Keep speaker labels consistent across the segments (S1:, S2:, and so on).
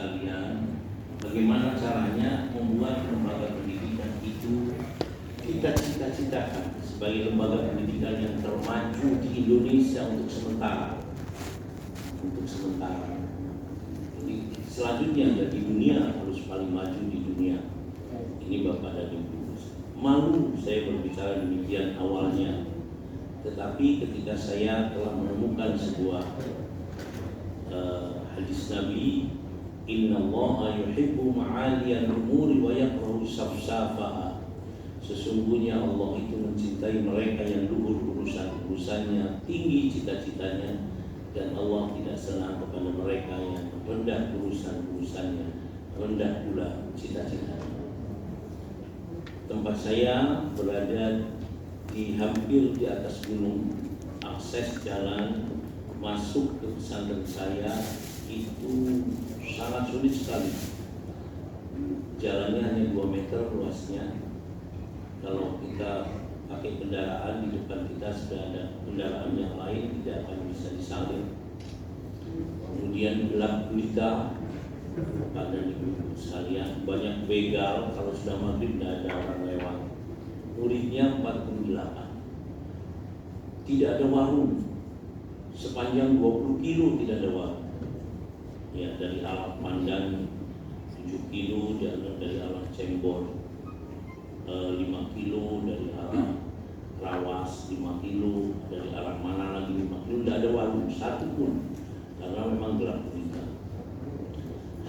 S1: sekalian, bagaimana caranya membuat lembaga pendidikan itu kita cita-citakan sebagai lembaga pendidikan yang termaju di Indonesia untuk sementara. Jadi selanjutnya di dunia harus paling maju di dunia. Ini Bapak dan Ibu. Malu saya berbicara demikian awalnya, tetapi ketika saya telah menemukan sebuah hadis Nabi, Innallaha yuhibbu ma'aliyan umuri wa yakrahu safsafaha. Sesungguhnya Allah itu mencintai mereka yang luhur urusannya, tinggi cita-citanya, dan Allah tidak senang kepada mereka yang rendah urusannya, rendah pula cita-citanya. Tempat saya berada hampir di atas gunung. Akses jalan masuk ke pesantren saya itu sangat sulit sekali. Jalannya hanya 2 meter luasnya. Kalau kita pakai kendaraan, di depan kita sudah ada kendaraan yang lain, tidak akan bisa disalip. Kemudian gelap gulita, pada ibu sekalian, banyak begal. Kalau sudah maghrib tidak ada orang lewat. Muridnya 48. Tidak ada warung. Sepanjang 20 kilo tidak ada warung. Ya, dari Alat Pandan 7 kilo, dari Alat Cembor 5 kilo, dari arah Rawas 5 kilo, dari arah mana lagi 5 kilo, tidak ada warung satu pun, karena memang gelap gulita.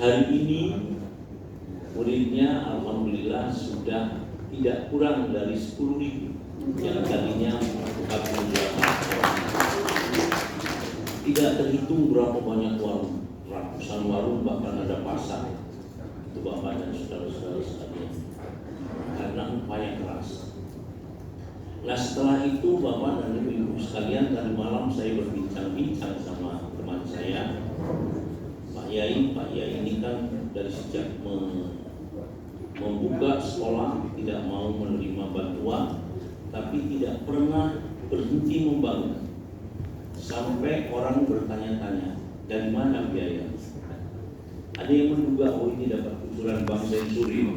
S1: Hari ini muridnya alhamdulillah sudah tidak kurang dari 10.000, yang tadinya 48. Tidak terhitung berapa banyak warung, ratusan warung, bahkan ada pasar. Itu Bapak dan saudara-saudara sekalian, karena upaya keras. Nah, setelah itu Bapak dan Ibu sekalian, tadi malam saya berbincang-bincang sama teman saya, Pak Yai ini kan dari sejak membuka sekolah tidak mau menerima bantuan, tapi tidak pernah berhenti membangun. Sampai orang bertanya-tanya, dari mana biaya? Ada yang menduga, oh ini dapat kucuran Bank Senturi,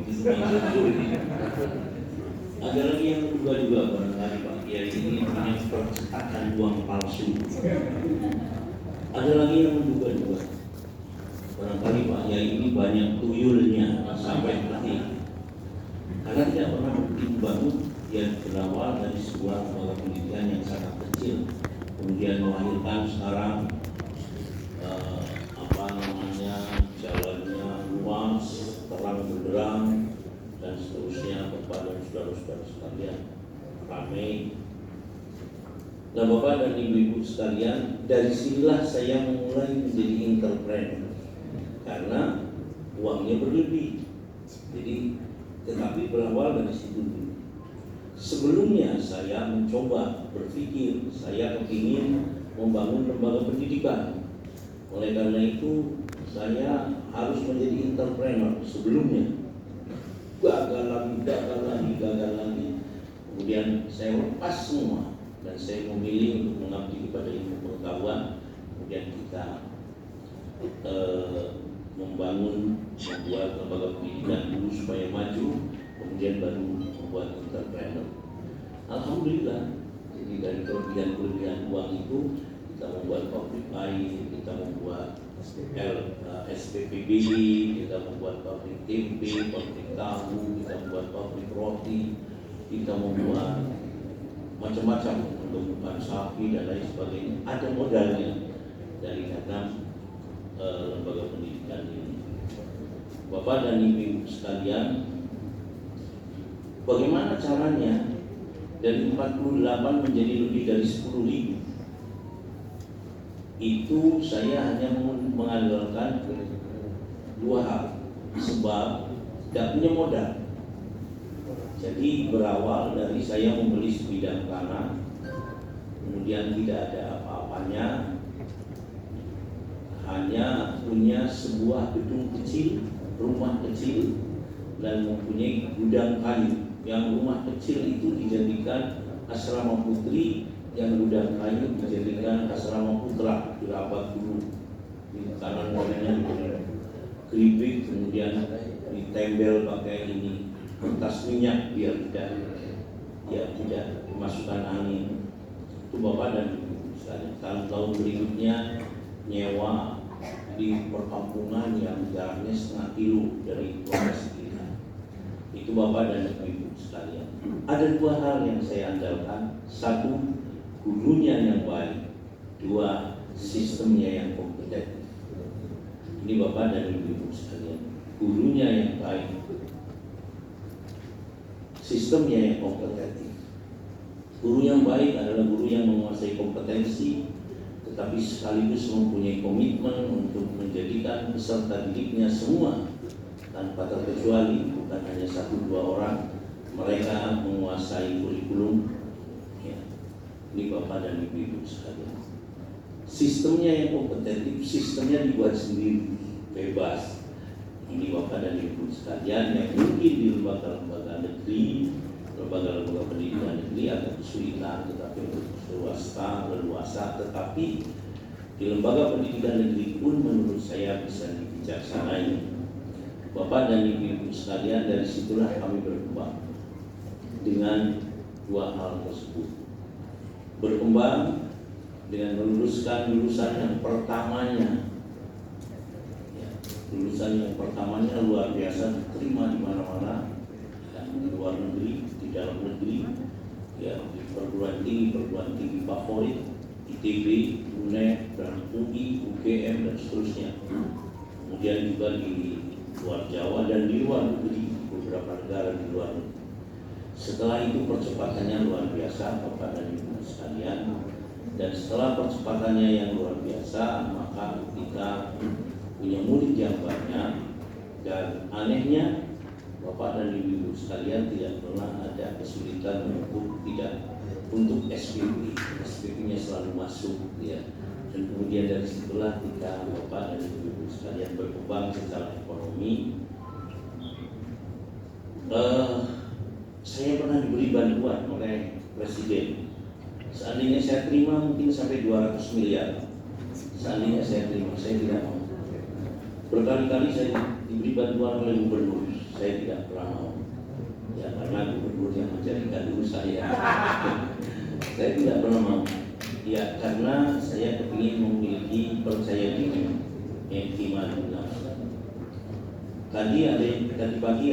S1: ada lagi yang menduga juga barangkali Pak Kiai ini punya percetakan uang palsu. Ada lagi yang menduga juga, barangkali Pak Kiai ini banyak tuyulnya sampai mati. Karena tidak pernah berhenti membangun. Dia berawal dari sebuah lembaga pendidikan yang sangat kecil, kemudian melahirkan sekarang jalannya luas, terang benderang, dan seterusnya. Kepada saudara-saudara sekalian, ramai. Nah, Bapak dan Ibu sekalian, dari sinilah saya memulai menjadi entrepreneur, karena uangnya berlebih. Jadi, tetapi berawal dari situ dulu. Sebelumnya saya mencoba berpikir, saya kepingin membangun lembaga pendidikan. Oleh karena itu, saya harus menjadi entrepreneur sebelumnya. Gagal lagi. Kemudian saya lepas semua dan saya memilih untuk mengabdi kepada ilmu pengetahuan. Kemudian kita membuat lembaga pendidikan dulu supaya maju, kemudian baru membuat entrepreneur. Alhamdulillah, jadi dari kelebihan uang itu kita membuat pabrik air, kita membuat SPPBD, kita membuat pabrik tempe, pabrik tahu, kita membuat pabrik roti, kita membuat macam-macam tumbukan sapi dan lain sebagainya. Ada modalnya dari dana lembaga pendidikan ini. Bapak dan Ibu sekalian, bagaimana caranya dari 48 menjadi lebih dari 10.000? Itu saya hanya mengandalkan 2 hal, sebab tidak punya modal. Jadi berawal dari saya membeli sebidang tanah, kemudian tidak ada apa-apanya, hanya punya sebuah gedung kecil, rumah kecil, dan mempunyai gudang kayu. Yang rumah kecil itu dijadikan asrama putri, yang gudang kayu dijadikan asrama putra, dirapat dulu di kanan kirinya. keripik, kemudian ditembel pakai ini kertas minyak biar tidak dimasukkan angin. Itu Bapak dan Ibu sekalian. Tahun berikutnya nyewa di perkampungan yang jaraknya setengah kilo dari lokasi kita. Itu Bapak dan Ibu sekalian. Ada dua hal yang saya andalkan. Satu, gurunya yang baik. Dua, sistemnya yang kompeten. Ini Bapak dan Ibu sekalian. Gurunya yang baik, sistemnya yang kompeten. Guru yang baik adalah guru yang menguasai kompetensi, tetapi sekaligus mempunyai komitmen untuk menjadikan peserta didiknya semua tanpa terkecuali, bukan hanya 1-2 orang, mereka menguasai kurikulum. Ya. Ini Bapak dan Ibu sekalian. Sistemnya yang kompetitif, sistemnya dibuat sendiri, bebas. Ini Bapak dan Ibu sekalian yang mungkin di lembaga-lembaga negeri, lembaga-lembaga pendidikan negeri agak kesulitan, tetapi untuk swasta leluasa. Tetapi di lembaga pendidikan negeri pun menurut saya bisa dibijaksanai. Bapak dan Ibu sekalian, dari situlah kami berkembang dengan dua hal tersebut. Berkembang dengan meluluskan lulusan yang pertamanya. Ya, lulusan yang pertamanya luar biasa, diterima di mana-mana, di luar negeri, di dalam negeri, ya, di perguruan tinggi favorit, ITB, UNED, dan UI, UGM, dan seterusnya. Kemudian juga di luar Jawa dan di luar negeri, beberapa negara di luar negeri. Setelah itu percepatannya luar biasa, Bapak dan Ibu sekalian. Dan setelah percepatannya yang luar biasa, maka kita punya murid yang banyak. Dan anehnya, Bapak dan Ibu sekalian, tidak pernah ada kesulitan untuk SPP. SPP-nya selalu masuk, ya. Dan kemudian dari situlah kita, Bapak dan Ibu sekalian, berkembang secara ekonomi. Saya pernah diberi bantuan oleh Presiden. Seandainya saya terima mungkin sampai 200 miliar. Seandainya saya terima, saya tidak mau. Berkali-kali saya diberi bantuan oleh gubernur, saya tidak pernah mau. Ya, karena gubernur yang menjadikan dulu saya. Saya tidak pernah mau. Ya, karena saya kepingin memiliki percaya diri, iman nafsu. Tadi pagi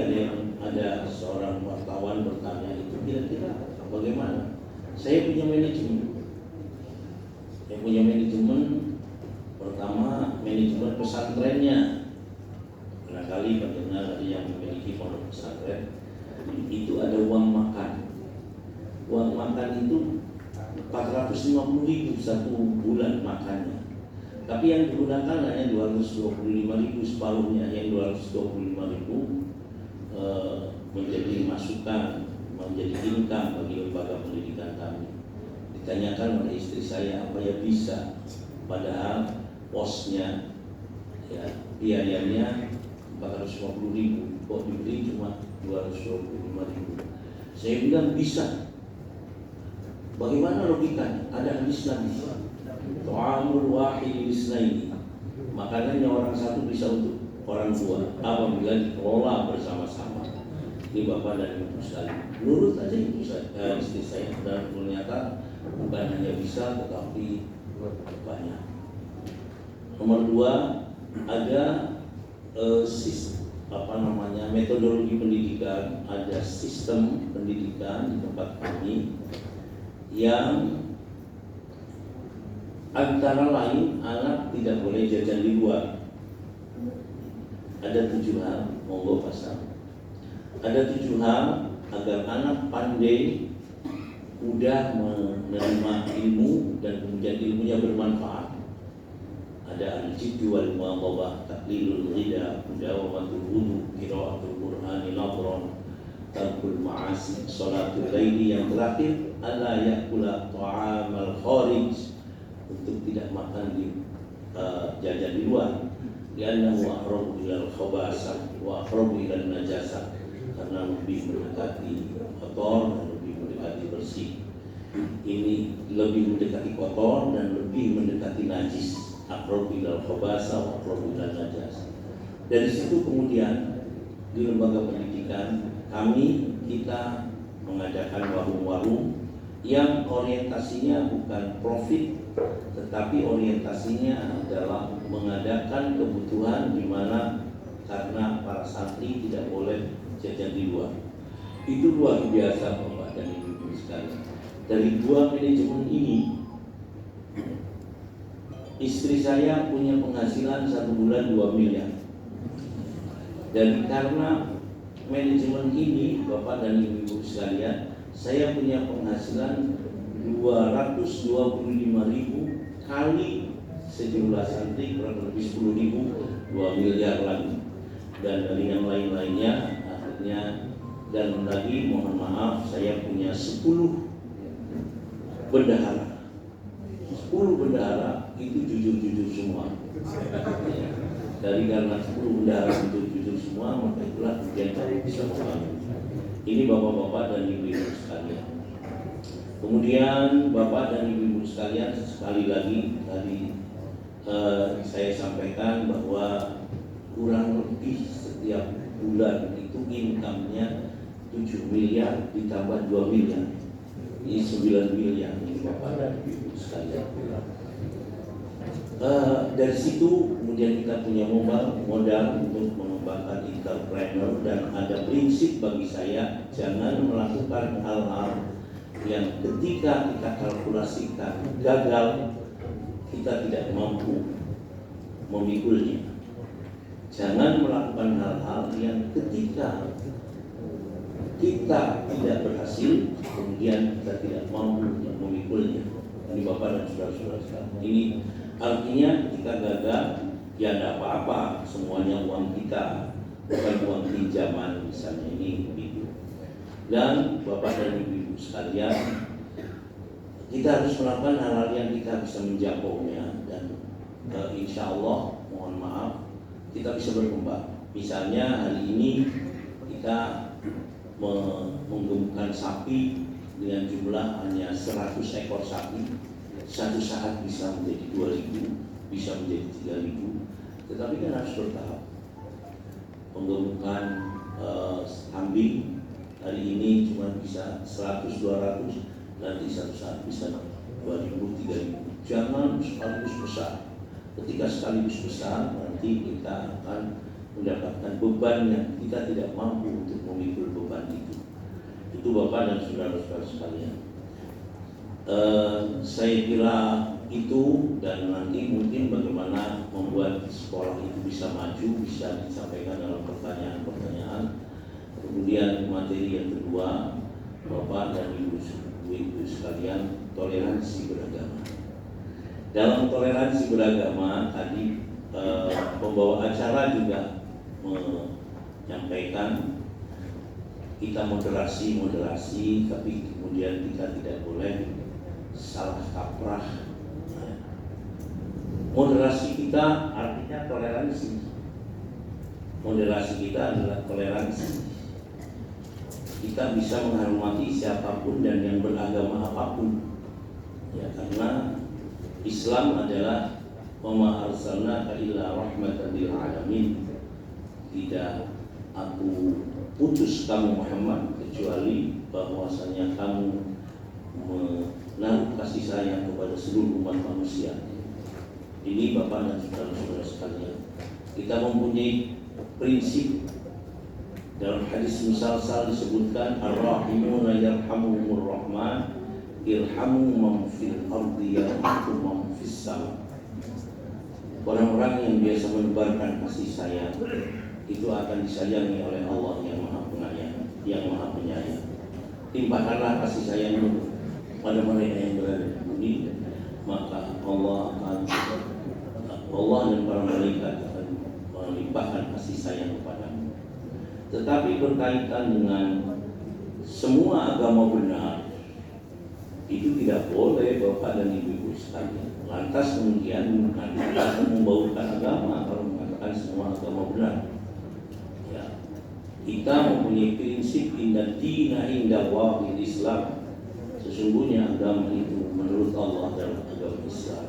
S1: ada seorang wartawan bertanya, itu kira-kira bagaimana? Saya punya manajemen. Pertama, manajemen pesantrennya. Barangkali pendengar ada yang memiliki pondok pesantren, itu ada uang makan. Uang makan itu 450.000 satu bulan makannya. Tapi yang digunakan hanya 225.000, separuhnya. Yang 225.000 menjadi masukan, menjadi income bagi lembaga pendidikan kami. Ditanyakan oleh istri saya, apa ya bisa, padahal posnya, ya, biayanya 450.000, kok diberi cuma 225.000. Saya bilang bisa. Bagaimana logikanya? Ada hadis Nabi, ta'amul wahid lisnaini, makanannya orang satu bisa untuk orang dua apabila dikelola bersama-sama. Ini Bapak dan Ibu sekalian, menurut aja istri saya, dan ternyata bukan hanya bisa tetapi banyak. Nomor 2, ada metodologi pendidikan, ada sistem pendidikan di tempat kami yang antara lain anak tidak boleh jajan di luar. Ada 7 hal, monggo pasang. Ada 7 hal agar anak pandai, mudah menerima ilmu dan kemudian ilmunya bermanfaat. Ada al-jiddu wal muwadhabah, taqlilul ghida, mudawamatul wudu, qiraatul qur'ani nadhran, tarkul ma'asi, salatul laili. Yang terakhir, alla ya'kula ta'amal kharij, untuk tidak makan di jajan di luar. Liannahu aqrabu ilal khabasah wa aqrabu ilal najasah, karena lebih mendekati kotor dan lebih mendekati bersih. Ini lebih mendekati kotor dan lebih mendekati najis. Aqrabu ilal khabasah wa aqrabu ilal najasah. Dari situ kemudian di lembaga pendidikan kita mengadakan warung-warung yang orientasinya bukan profit, tetapi orientasinya adalah mengadakan kebutuhan di mana karena para santri tidak boleh jajan di luar. Itu luar biasa Bapak dan Ibu sekalian. Dari 2 manajemen ini, istri saya punya penghasilan 1 bulan 2 miliar. Dan karena manajemen ini Bapak dan Ibu sekalian, saya punya penghasilan 225.000 kali sejumlah santri kurang lebih 10.000, 2 miliar lagi. Dan dari yang lain-lainnya akhirnya, dan lagi mohon maaf saya punya 10 bendahara. 10 bendahara itu jujur-jujur semua. Dari karena 10 bendahara jujur-jujur semua, maka itulah kemudian kami bisa membangun. Ini bapak-bapak dan ibu-ibu sekalian. Kemudian bapak dan ibu-ibu sekalian, sekali lagi tadi saya sampaikan bahwa kurang lebih setiap bulan itu income-nya 7 miliar ditambah 2 miliar. Ini 9 miliar ini bapak dan ibu sekalian. Dari situ kemudian kita punya modal untuk mengembangkan entrepreneur, dan ada prinsip bagi saya, jangan melakukan hal-hal yang ketika kita kalkulasikan gagal, kita tidak mampu memikulnya. Jangan melakukan hal-hal yang ketika kita tidak berhasil, kemudian kita tidak mampu memikulnya. Ini Bapak dan saudara-saudara sekalian. Ini artinya ketika gagal, ya tidak apa-apa, semuanya uang kita, bukan uang pinjaman misalnya, ini begitu. Dan Bapak dan Ibu sekalian, kita harus melakukan hal-hal yang kita bisa menjangkaunya, dan insya Allah, mohon maaf, kita bisa berkembang. Misalnya hari ini kita menggemukkan sapi dengan jumlah hanya 100 ekor sapi. Satu saat bisa menjadi 2.000, bisa menjadi 3.000, tetapi kan harus bertahap. Menggemukkan kambing hari ini cuma bisa 100-200, nanti satu saat bisa 2.000-3.000. Jangan sekaligus besar. Ketika sekaligus besar, nanti kita akan mendapatkan beban yang kita tidak mampu untuk memikul beban itu. Itu Bapak dan saudara-saudara sekalian. Saya kira itu, dan nanti mungkin bagaimana membuat sekolah itu bisa maju, bisa disampaikan dalam pertanyaan-pertanyaan. Kemudian materi yang kedua, Bapak dan Ibu sekalian, toleransi beragama. Dalam toleransi beragama tadi pembawa acara juga menyampaikan kita moderasi, tapi kemudian kita tidak boleh salah kaprah. Moderasi kita artinya toleransi. Moderasi kita adalah toleransi. Kita bisa menghormati siapapun dan yang beragama apapun. Ya, karena Islam adalah wa ma arsalnaka illa rahmatan lil alamin. Tidak aku putus kamu Muhammad kecuali bahwasanya kamu menaruh kasih sayang kepada seluruh umat manusia. Ini Bapak dan saudara-saudara sekalian, kita mempunyai prinsip. Dalam hadis musalsal disebutkan ar-rahimuna yarhamuhumur rahman irhamu man fil ardi yarhamukum man fis sama. Orang-orang yang biasa menebarkan kasih sayang itu akan disayangi oleh Allah yang Maha Penyayang, yang Maha Penyayang. Timpakanlah kasih sayangmu pada mereka yang berada di bumi, maka Allah dan para malaikat akan melimpahkan kasih sayang kepadamu. Tetapi berkaitan dengan semua agama benar, itu tidak boleh Bapak dan Ibu sekalian. Lantas kemudian kita akan membaurkan agama kalau mengatakan semua agama benar. Ya, kita mempunyai prinsip inna dina indallahil Islam. Sesungguhnya agama itu menurut Allah adalah agama Islam.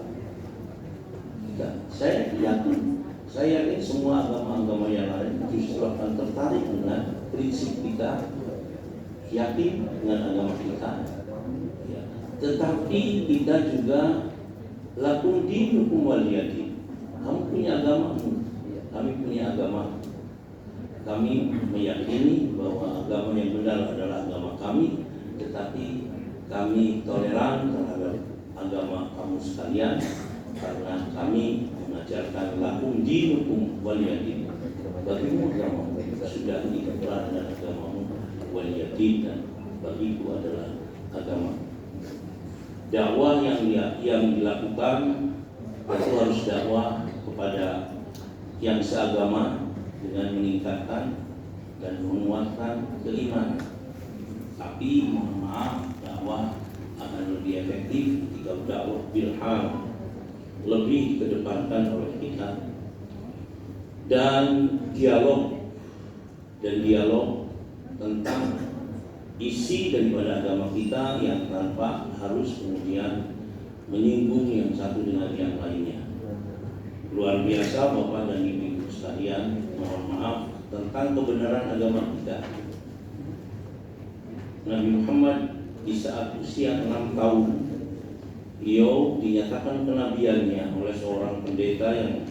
S1: Saya yakin Saya yakin semua agama-agama yang lain justru akan tertarik dengan prinsip kita, yakin dengan agama kita. Ya. Tetapi kita juga lakum dinukum waliyadin. Kamu punya agamamu, kami punya agama. Kami meyakini bahwa agama yang benar adalah agama kami, tetapi kami toleran terhadap agama kamu sekalian karena kami mengajarkan lakum dinukum waliyadin. Bagimu agamamu sudah dikenal dengan agamamu waliyadin, dan bagiku adalah agama. Dakwah yang dilakukan itu harus dakwah kepada yang seagama dengan meningkatkan dan menguatkan keimanan. Tapi mohon maaf, dakwah akan lebih efektif ketika dakwah bilham lebih dikedepankan oleh kita, dan dialog tentang isi daripada agama kita yang tanpa harus kemudian menyinggung yang satu dengan yang lainnya. Luar biasa Bapak dan Ibu sekalian, mohon maaf tentang kebenaran agama kita. Nabi Muhammad di saat usia 6 tahun, beliau dinyatakan kenabiannya oleh seorang pendeta yang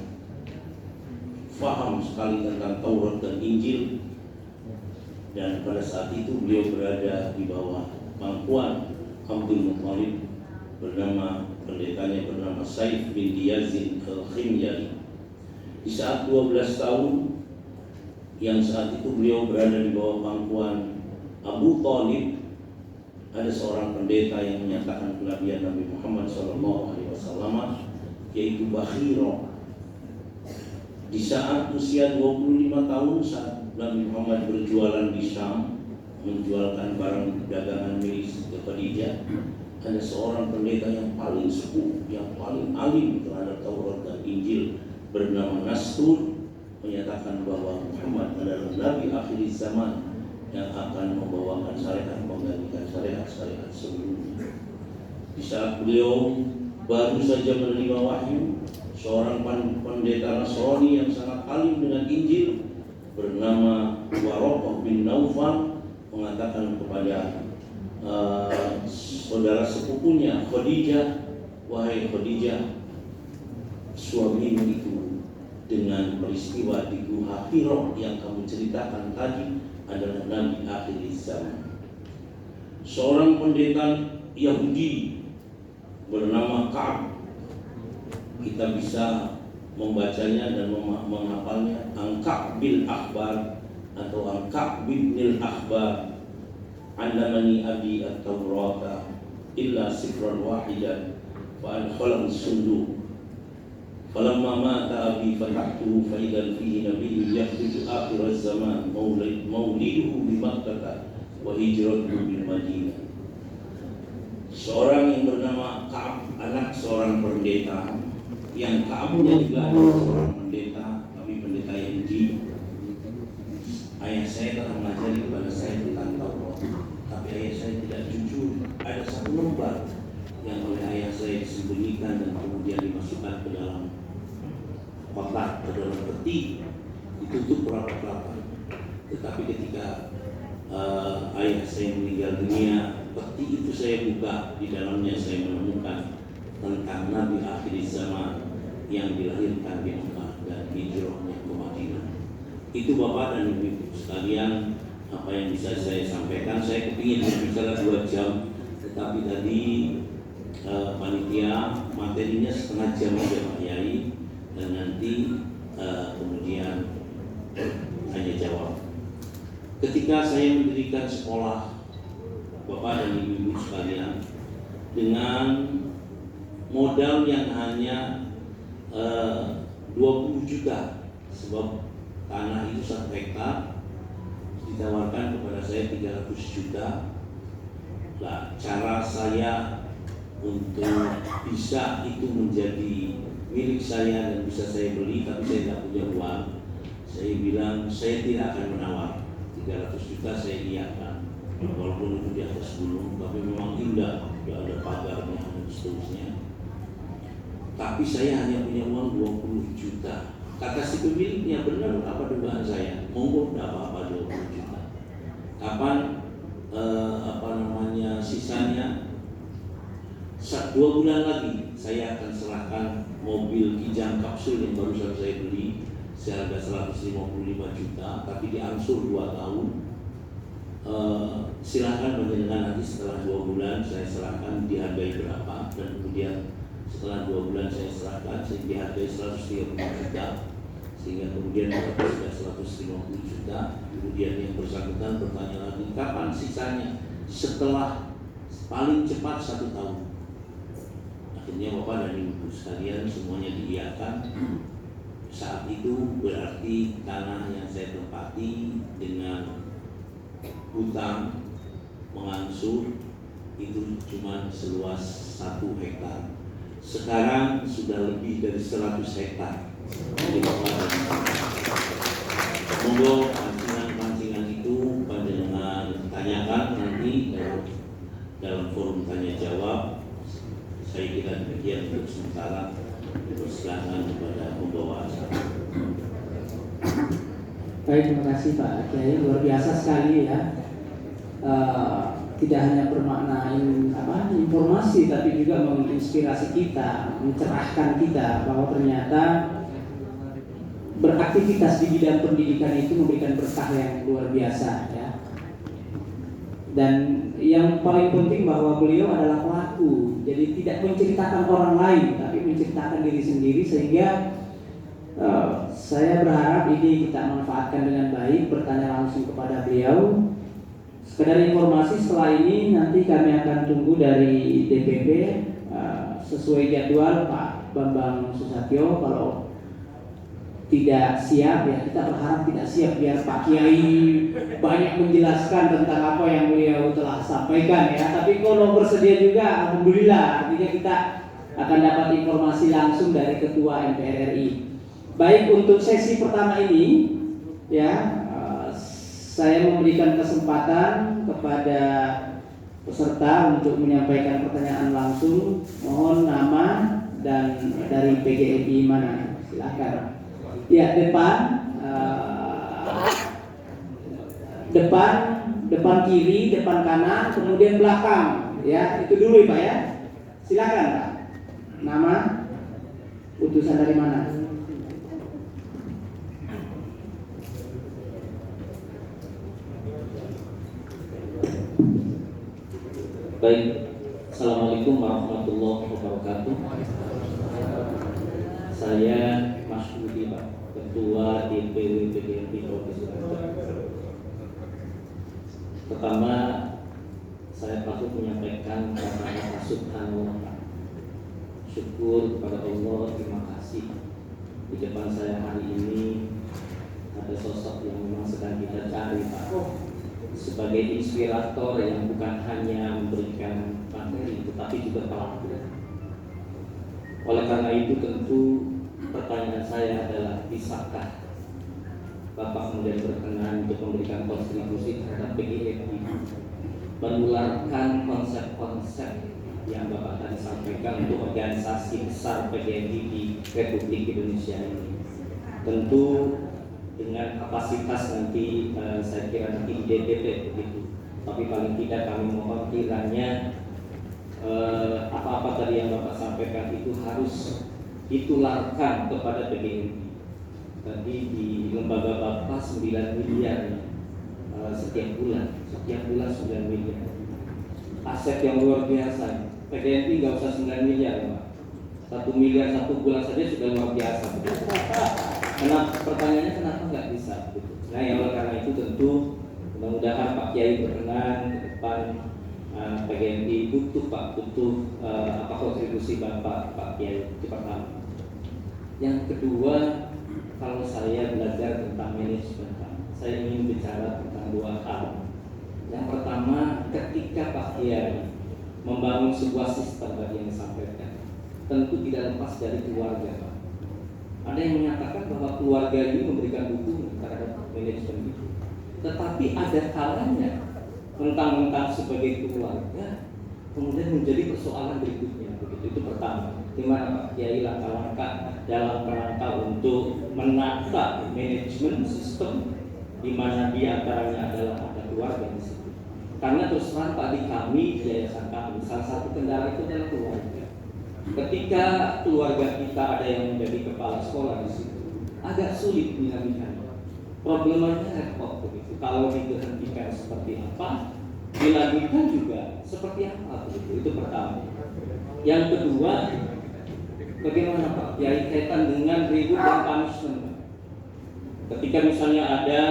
S1: faham sekali tentang Taurat dan Injil. Dan pada saat itu beliau berada di bawah pangkuan Abdul Muttalib, pendetanya bernama Saif bin Yazid al-Khimyari. Di saat 12 tahun, yang saat itu beliau berada di bawah pangkuan Abu Thalib, ada seorang pendeta yang menyatakan kenabian Nabi Muhammad SAW, yaitu Bakhiro. Di saat usia 25 tahun, saat Nabi Muhammad berjualan di Syam, menjualkan barang dagangan milik Khadijah, ada seorang pendeta yang paling sepuh, yang paling alim terhadap Taurat dan Injil, bernama Nasrun, menyatakan bahwa Muhammad adalah Nabi akhir zaman yang akan membawakan syariat, menggantikan syariat-syariat sebelumnya. Di saat beliau baru saja menerima wahyu, seorang pendeta Nasrani yang sangat alim dengan Injil bernama Waraqah bin Naufal mengatakan kepada saudara sepupunya Khadijah, wahai Khadijah, suamimu itu dengan peristiwa di Gua Hira yang kamu ceritakan tadi adalah Nabi akhir zaman. Seorang pendeta Yahudi bernama Ka'ab, kita bisa membacanya dan menghafalnya, Angka bil Akhbar atau Angka bin Akhbar, Andamani abi at-Taurata illa sifran wahidan fa adkhalahu sunduq falamma mata abi fatahtuhu fa idan fihi nabiyyun yakhruju akhir az-zaman mauliduhu bi Makkah wa hijratuhu bil Madinah. Seorang yang bernama Ka'ab, anak seorang pendeta, yang Ka'abnya juga adalah seorang pendeta, tapi pendeta Yahudi. Ayah saya telah mengajari kepada saya tentang Taurat, tapi ayah saya tidak jujur. Ada satu lembar yang oleh ayah saya disembunyikan dan kemudian dimasukkan ke dalam kotak, ke dalam peti, ditutup rapat-rapat. Tetapi ketika ayah saya meninggal dunia, peti itu saya buka, di dalamnya saya menemukan tentang Nabi akhir zaman yang dilahirkan di Mekah dan hijrahnya ke Madinah. Itu Bapak dan Ibu sekalian apa yang bisa saya sampaikan. Saya kepingin berbicara 2 jam, tetapi tadi panitia materinya setengah jam aja Pak Yai, dan nanti kemudian hanya jawab. Ketika saya mendirikan sekolah, Bapak dan Ibu sekalian, dengan modal yang hanya 20 juta, sebab tanah itu 1 hektar, ditawarkan kepada saya 300 juta. Nah, cara saya untuk bisa itu menjadi milik saya dan bisa saya beli, tapi saya tidak punya uang, saya bilang saya tidak akan menawar. 300 juta saya iakan, walaupun itu di atas gunung, tapi memang indah, tidak ada pagarnya dan seterusnya. Tapi saya hanya punya uang 20 juta. Kata si pemiliknya, benar apa dugaan saya? Monggo, tidak apa-apa 20 juta. Kapan sisanya? 2 bulan lagi saya akan serahkan mobil Kijang kapsul yang barusan saya beli seharga 155 juta, tapi diangsur 2 tahun. Silahkan panjenengan nanti setelah 2 bulan saya serahkan dihargai berapa, dan kemudian setelah 2 bulan saya serahkan dihargai 130 juta, sehingga kemudian sudah 150 juta. Kemudian yang bersangkutan bertanya lagi, kapan sisanya? Setelah paling cepat 1 tahun. Akhirnya Bapak dan Ibu sekalian semuanya diiyakan. Saat itu berarti tanah yang saya tempati dengan hutang mengangsur itu cuma seluas 1 hektar. Sekarang sudah lebih dari 100 hektar. Jadi Bapak dan monggo pancingan itu panjenengan tanyakan nanti dalam forum tanya jawab. Saya kira demikian untuk sementara. Persilakan kepada pembawa acara.
S2: Baik, terima kasih Pak Kiai, luar biasa sekali ya. Tidak hanya bermaknain informasi, tapi juga menginspirasi kita, mencerahkan kita bahwa ternyata beraktivitas di bidang pendidikan itu memberikan berkah yang luar biasa ya. Dan yang paling penting bahwa beliau adalah pelaku, jadi tidak menceritakan orang lain, tapi menceritakan diri sendiri, sehingga saya berharap ini kita manfaatkan dengan baik. Bertanya langsung kepada beliau. Sekedar informasi, setelah ini nanti kami akan tunggu dari DPP sesuai jadwal Pak Bambang Susatyo. Kalau tidak siap ya kita berharap tidak siap, biar Pak Kiai banyak menjelaskan tentang apa yang beliau telah sampaikan ya. Tapi kalau bersedia juga alhamdulillah, artinya kita akan dapat informasi langsung dari Ketua MPR RI. Baik, untuk sesi pertama ini ya saya memberikan kesempatan kepada peserta untuk menyampaikan pertanyaan langsung. Mohon nama dan dari PGRI mana, silakan. Ya, depan kiri, depan kanan, kemudian belakang. Ya, itu dulu Pak ya. Silakan Pak. Nama, utusan dari mana?
S3: Baik, Assalamualaikum warahmatullahi wabarakatuh. Saya Mas Budi Pak, Ketua DPW PGRI Provinsi Banten. Pertama, saya patut menyampaikan kata-kata subhanallah, syukur kepada Allah, terima kasih. Di depan saya hari ini ada sosok yang memang sedang kita cari Pak, sebagai inspirator yang bukan hanya memberikan materi tetapi juga pelaku. Oleh karena itu tentu pertanyaan saya adalah, bisakah Bapak kemudian berkenan untuk memberikan kontribusi terhadap PGRI, menularkan konsep-konsep yang Bapak tadi sampaikan untuk organisasi besar PGRI di Republik Indonesia ini. Tentu dengan kapasitas nanti saya kira nanti di DPP begitu, tapi paling tidak kami mohon kiranya apa-apa tadi yang Bapak sampaikan itu harus ditularkan kepada PGRI. Tadi di lembaga Bapak 9 miliar setiap bulan 9 miliar, aset yang luar biasa. PGRI nggak usah 9 miliar Pak, 1 miliar 1 bulan saja sudah luar biasa begitu. Pertanyaannya kenapa nggak bisa? Nah, yang oleh karena itu tentu mudah-mudahan Pak Kiai berkenan ke depan. PGRI butuh kontribusi Bapak Pak Kiai, itu pertama. Yang kedua, kalau saya belajar tentang manajemen Pak, saya ingin bicara tentang 2 hal. Yang pertama, ketika Pak Kiai membangun sebuah sistem tadi yang disampaikan, tentu tidak lepas dari keluarga Pak. Ada yang menyatakan bahwa keluarga ini memberikan dukungan terhadap manajemen itu, tetapi ada kalanya mentang-mentang sebagai keluarga kemudian menjadi persoalan berikutnya begitu. Itu pertama. di mana Pak Kiai langkah-langkah dalam kerangka untuk menata manajemen sistem di mana di antaranya adalah ada keluarga di situ. Karena terus terang Pak, di kami di yayasan kami salah satu kendala itu adalah keluarga. Ketika keluarga kita ada yang menjadi kepala sekolah di situ, agak sulit dinamikanya. Problemanya repot begitu. Kalau dihentikan seperti apa, dilanjutkan juga seperti apa begitu. Itu pertama. Yang kedua, bagaimana Pak Kiai kaitan dengan reward dan punishment? Ketika misalnya ada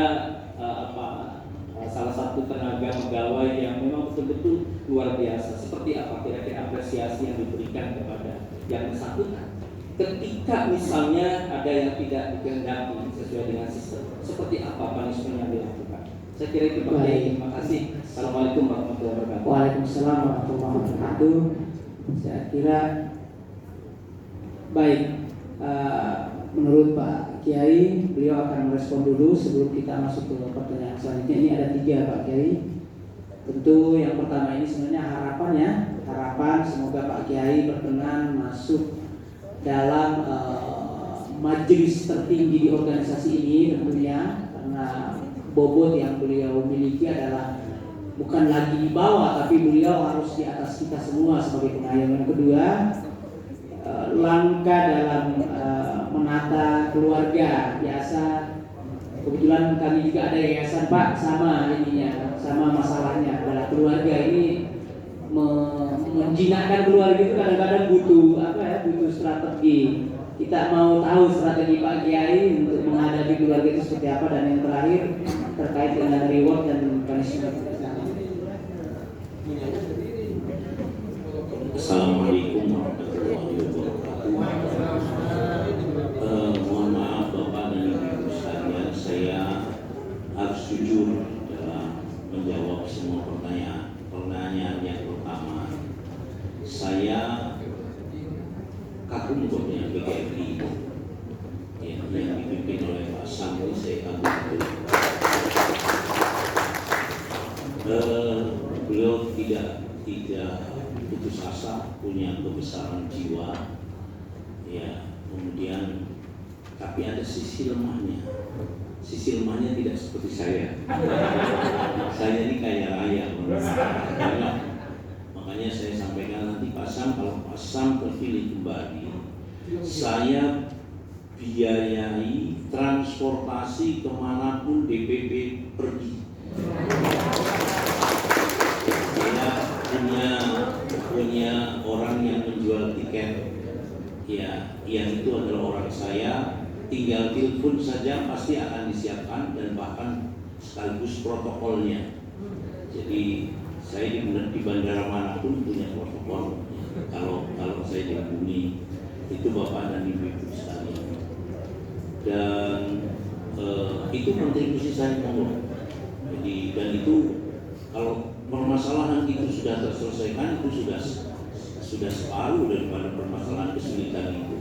S3: salah satu tenaga pegawai yang memang betul-betul luar biasa, seperti apa kira-kira apresiasi yang diberikan kepada yang bersangkutan? Ketika misalnya ada yang tidak dikehendaki sesuai dengan sistem, seperti apa punishment yang dilakukan? Saya kira itu Pak Kiai. Terima kasih. Assalamualaikum warahmatullahi wabarakatuh.
S2: Waalaikumsalam warahmatullahi wabarakatuh. Saya kira baik. Menurut Pak Kiai, beliau akan merespon dulu sebelum kita masuk ke pertanyaan selanjutnya. Ini ada 3 Pak Kiai. Tentu yang pertama ini sebenarnya harapan semoga Pak Kiai berkenan masuk dalam majelis tertinggi di organisasi ini tentunya, karena bobot yang beliau miliki adalah bukan lagi di bawah, tapi beliau harus di atas kita semua sebagai pengayom. Yang kedua, langkah dalam menata keluarga biasa. Kebetulan kami juga ada yayasan Pak, sama masalahnya adalah keluarga ini. Menjinakkan keluarga itu kadang-kadang butuh strategi. Kita mau tahu strategi Pak Kiai untuk menghadapi keluarga itu seperti apa. Dan yang terakhir terkait dengan reward dan punishment.
S1: Assalamualaikum warahmatullahi wabarakatuh. Mohon maaf Bapak dan Ibu sekalian, saya harus jujur dalam menjawab semua pertanyaan. Pertanyaan yang pertama, saya kagum dengan PGRI yang dipimpin oleh Pak Sam. Saya kagum beliau tidak putus asa, punya kebesaran jiwa, ya. Kemudian tapi ada sisi lemahnya. Sisi lemahnya tidak seperti saya. Saya ini kaya raya, makanya saya sampaikan nanti Pak Sam, kalau Pak Sam terpilih kembali, saya biayai transportasi kemanapun DPP pergi. Saya punya orang yang menjual tiket, ya, yang itu adalah orang saya. Tinggal telepon saja pasti akan disiapkan dan bahkan sekaligus protokolnya. Jadi saya di bandara manapun punya protokol. Kalau saya dihubungi, itu Bapak dan Ibu sekalian. Dan itu kontribusi saya monggo. Jadi dan itu kalau permasalahan itu sudah terselesaikan, itu sudah separuh daripada permasalahan kesulitan itu.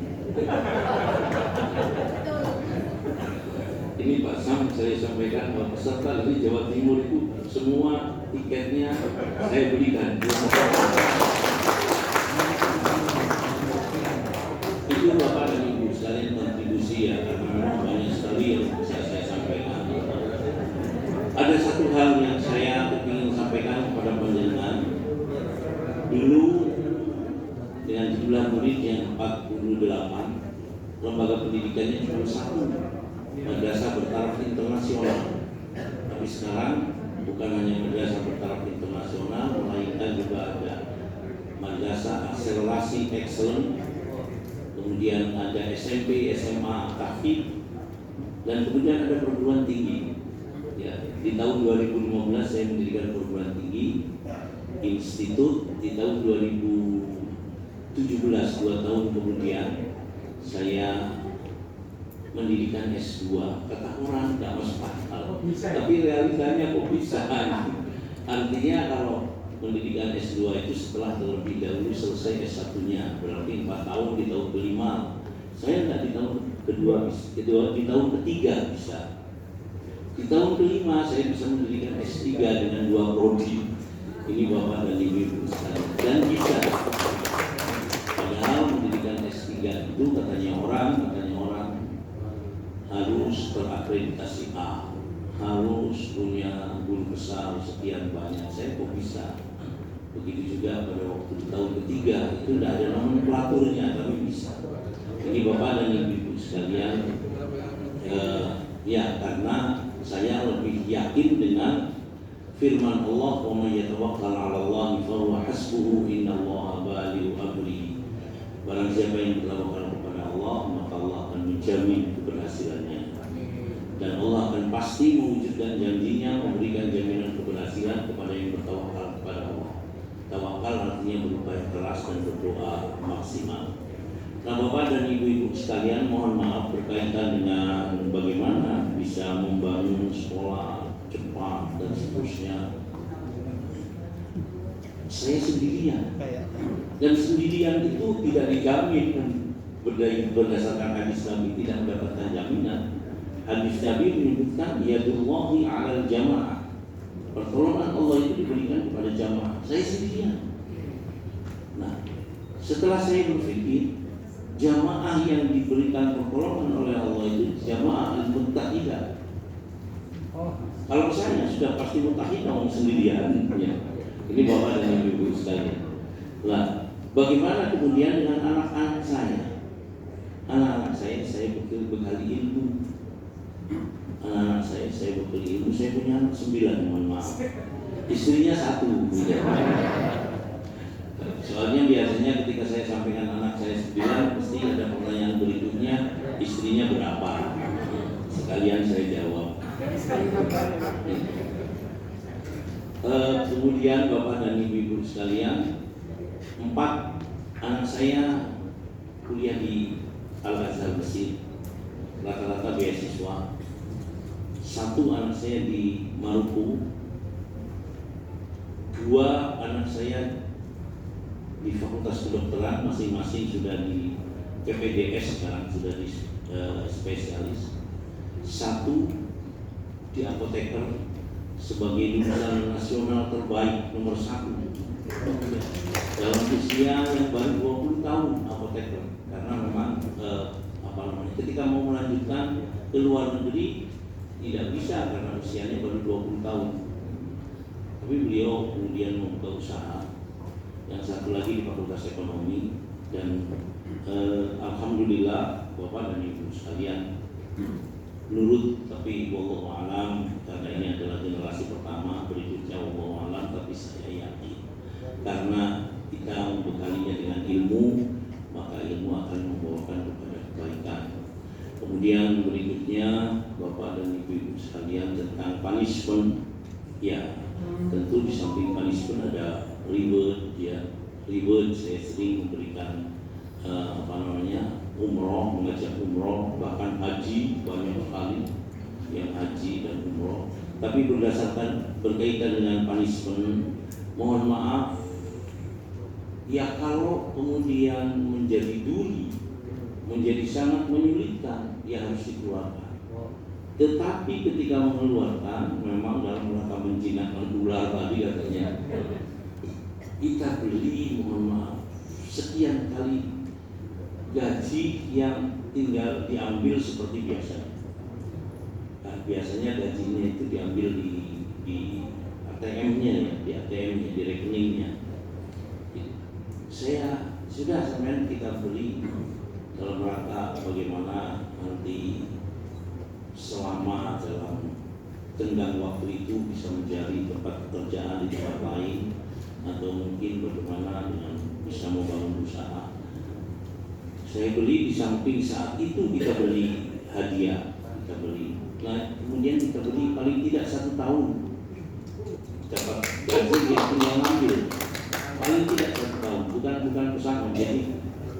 S1: Ini Pak Sam, saya sampaikan bahwa peserta dari Jawa Timur itu semua tiketnya saya berikan. Itu Bapak dan Ibu sekalian kontribusi, ya, karena memang banyak sekali yang bisa saya sampaikan. Ada satu hal yang saya ingin sampaikan kepada panjenengan. Dulu dengan jumlah murid yang 48, lembaga pendidikannya cuma 1, madrasah bertaraf internasional. Tapi sekarang bukan hanya madrasah bertaraf internasional, melainkan juga ada madrasah akselerasi excellent, kemudian ada SMP, SMA, tahfiz, dan kemudian ada perguruan tinggi. Ya, di tahun 2015 saya mendirikan perguruan tinggi institut. Di tahun 2017, 2 tahun kemudian, saya mendirikan S2. Kata orang tidak masuk akal, tapi realitanya kok bisa. Artinya kalau pendidikan S2 itu setelah terlebih dahulu selesai S1-nya, berarti 4 tahun. Di tahun kelima saya tidak, di tahun di tahun ketiga bisa. Di tahun kelima saya bisa mendirikan S3 dengan 2 prodi. Ini Bapak dan Ibu sekalian, dan bisa. Padahal mendirikan itu katanya orang harus terakreditasi A, harus punya guru besar sekian banyak. Saya kok bisa? Begitu juga pada waktu di tahun ketiga itu tidak ada nomenklaturnya, tapi bisa. Jadi Bapak dan Ibu sekalian, ya karena saya lebih yakin dengan firman Allah, "Wa may yatawakkal 'ala Allah fa huwa hasbuhu, innallaha balighu amrihi." Barang siapa yang bertawakal kepada Allah, maka Allah akan menjamin keberhasilannya. Dan Allah akan pasti mewujudkan janjinya, memberikan jaminan keberhasilan kepada yang bertawakal kepada Allah. Tawakal artinya berupaya keras dan berdoa maksimal. Nah, Bapak dan Ibu-ibu sekalian, mohon maaf berkaitan dengan bagaimana bisa membangun sekolah cepat dan seterusnya. Saya sendirian, dan sendirian itu tidak dijamin berdasarkan hadis Nabi, tidak mendapatkan jaminan. Hadis Nabi menyebutkan yadullahi 'alal jamaah. Pertolongan Allah itu diberikan kepada jamaah. Saya sendirian. Nah, setelah saya berpikir, jamaah yang diberikan pertolongan oleh Allah itu jamaah al-muttahidah. Kalau saya sudah pasti muttahidah, orang sendirian. Ya. Ini Bapak dan Ibu sekalian. Nah, bagaimana kemudian dengan anak-anak saya? Anak-anak saya bekali ilmu. Anak-anak saya bekali ilmu. Saya punya anak 9, mohon maaf. Istrinya 1. Soalnya biasanya ketika saya sampaikan anak saya 9, pasti ada pertanyaan berikutnya, istrinya berapa? Sekalian saya jawab. Kemudian Bapak dan Ibu sekalian, 4 anak saya kuliah di Al-Azhar Mesir, rata-rata beasiswa. 1 anak saya di Maluku, 2 anak saya di Fakultas Kedokteran, masing-masing sudah di PPDS, sekarang sudah di spesialis. 1 di apoteker sebagai lulusan nasional terbaik nomor 1 dalam usia yang baru 20 tahun apoteker, karena memang ketika mau melanjutkan ke luar negeri tidak bisa karena usianya baru 20 tahun. Tapi beliau kemudian membuka usaha. Yang 1 lagi di Fakultas Ekonomi, dan alhamdulillah Bapak dan Ibu sekalian nurut, tapi wallahu alam, karena ini adalah generasi pertama, berikutnya wallahu alam, tapi saya yakin karena kita membekalinya dengan ilmu, maka ilmu akan membawakan kepada kebaikan. Kemudian berikutnya Bapak dan Ibu sekalian tentang punishment, ya tentu di samping punishment ada reward, ya reward. Saya sering memberikan umroh, mengajak umroh, bahkan haji banyak sekali yang haji dan umroh. Tapi berdasarkan berkaitan dengan punishment, mohon maaf, ya kalau kemudian menjadi duri, menjadi sangat menyulitkan, ya harus dikeluarkan. Tetapi ketika mengeluarkan, memang dalam rangka menjinakkan ular tadi katanya, kita beli, mohon maaf, sekian kali gaji yang tinggal diambil seperti biasa. Nah, biasanya gajinya itu diambil di ATM-nya, ya, di ATM-nya, di rekeningnya. Saya sudah sampai kita beli dalam rangka bagaimana nanti selama dalam tenggang waktu itu bisa mencari tempat pekerjaan di tempat lain, atau mungkin bagaimana dengan bisa membangun usaha. Saya beli, di samping saat itu kita beli hadiah, kita beli. Nah, kemudian kita beli paling tidak 1 tahun dapat gaji yang tinggal ngambil, paling tidak 1 tahun, bukan pesangon. Jadi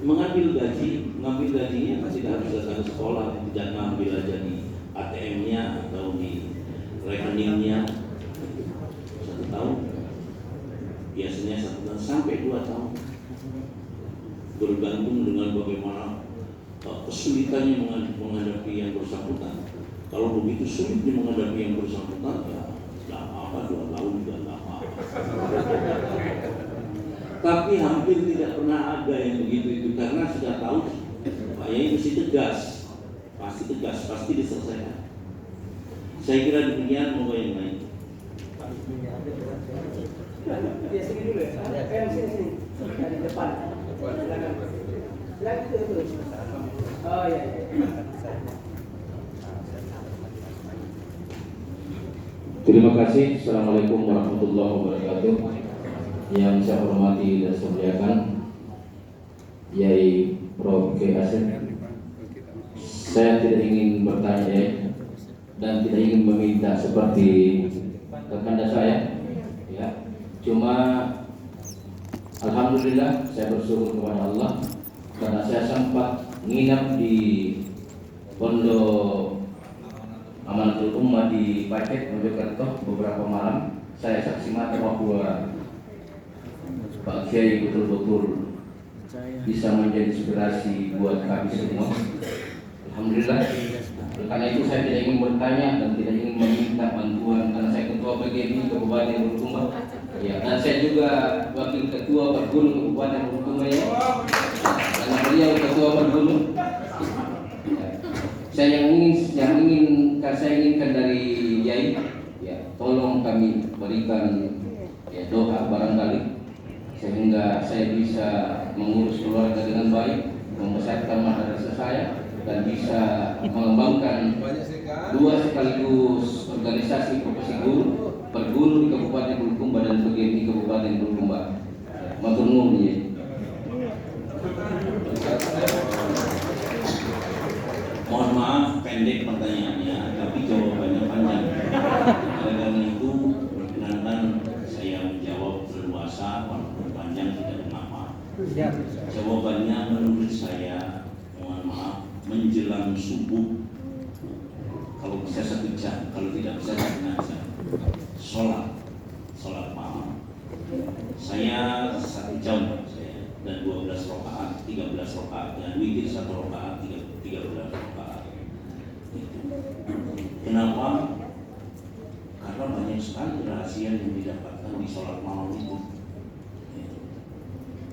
S1: mengambil gajinya tidak harus datang ke sekolah, tidak ngambil aja di ATM-nya atau di rekeningnya. 1 tahun, biasanya 1 tahun sampai 2 tahun. Bergantung dengan bagaimana kesulitannya menghadapi yang bersangkutan. Kalau begitu sulitnya menghadapi yang bersangkutan, ya tidak apa-apa, 2 tahun juga tidak apa-apa. Tapi hampir tidak pernah ada yang begitu itu, karena sudah tahu Pak Yai mesti tegas, pasti diselesaikan. Saya kira demikian, mau yang lain.
S2: Dia sini dulu ya. Sini. Dari depan. Silakan terus. Oh iya.
S3: Terima kasih. Assalamualaikum warahmatullahi wabarakatuh. Yang saya hormati dan saya muliakan Yai Prof. K. Asep. Saya tidak ingin bertanya dan tidak ingin meminta seperti rekan saya, ya. Cuma alhamdulillah saya bersyukur kepada Allah karena saya sempat nginap di Pondok Amanatul Ummah di Pacet, Mojokerto beberapa malam. Saya saksi mata bahwa Pak Kiai betul-betul bisa menjadi inspirasi buat kami semua. Alhamdulillah. Karena itu saya tidak ingin bertanya dan tidak ingin meminta bantuan karena saya ketua PGMI Kabupaten Bulukumba. Ya, dan saya juga wakil ketua Pergunung Kabupaten Bulukumba ya. Karena beliau ketua Pergunung. Ya. Saya inginkan dari Yai, ya, tolong kami berikan ya, doa barangkali sehingga saya bisa mengurus keluarga dengan baik, membesarkan madrasah saya dan bisa mengembangkan dua sekaligus organisasi profesi guru, Perguru di Kabupaten Bulukumba dan PGMI Kabupaten Bulukumba. Matur nuwun ya.
S1: Mohon maaf pendek pertanyaannya, tapi jawabannya panjang. Oleh karena itu, perkenankan saya menjawab berluasa, walaupun panjang tidak mengapa. Jawabannya menurut saya, mohon maaf, menjelang subuh. Kalau bisa 1 jam, kalau tidak bisa 1 jam. Sholat malam. Saya 1 jam dan 12 rakaat, 13 rakaat dan witir 1 rakaat, 13 rakaat. Kenapa? Karena banyak sekali rahasia yang didapatkan di sholat malam itu.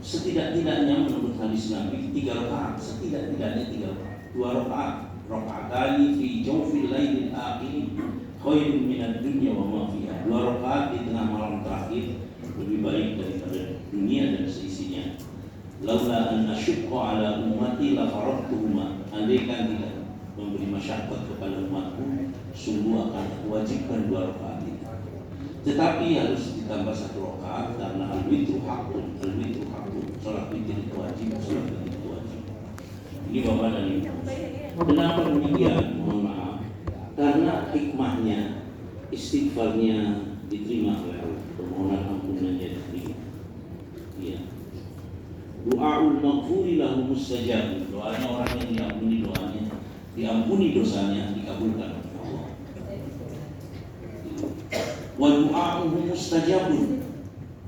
S1: Setidak-tidaknya menurut hadis Nabi 3 rakaat, setidak-tidaknya 3 rakaat, 2 rakaat, rakaatani fi jawfil lailil akhir khairun minad dunya wa ma fiha. 2 rakaat di tengah malam terakhir lebih baik daripada dunia dan seisinya. Laula an asyqa ala ummati la faradtuhuma. Andaikan tidak memberi masyarakat kepada umatku, sungguh akan wajibkan 2 rakaat itu. Tetapi harus ditambah 1 rakaat karena al-witru haqqun, sholat witir itu wajib, sholat witir itu wajib. Ini Bapak dan Ibu. Kenapa demikian? Mohon maaf. Karena hikmahnya, istighfarnya diterima oleh Allah, permohonan ampunannya diterima. Ya. Doaul maghfuri lahu mustajab. Doanya orang yang diampuni doanya, diampuni dosanya, dikabulkan oleh Allah. Wa du'a'uhu mustajabun.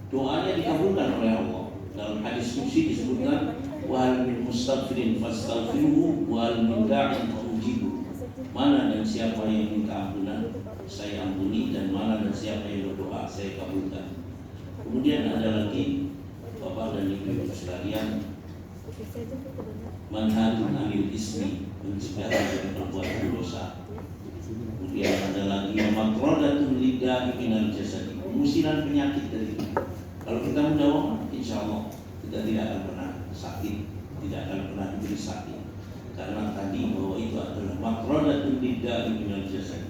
S1: Doanya dikabulkan oleh Allah. Dalam hadis qudsi disebutkan wa hal min mustaghfirin fastaghfiruhu wa hal min da'in faujibu. Mana dan siapa yang minta ampunan, saya ampuni, dan mana dan siapa yang berdoa, saya kabulkan. Kemudian ada lagi Bapak dan Ibu sekalian, manhajul amil ismi, mencegah dari perbuatan dosa. Kemudian ada lagi matrodatun lidah minal jasad, pengusiran penyakit dari itu. Kalau kita mendawam, insya Allah kita tidak akan pernah sakit, tidak akan pernah diberi sakit. Karena tadi bahwa itu adalah matrodatun lidah minal jasad.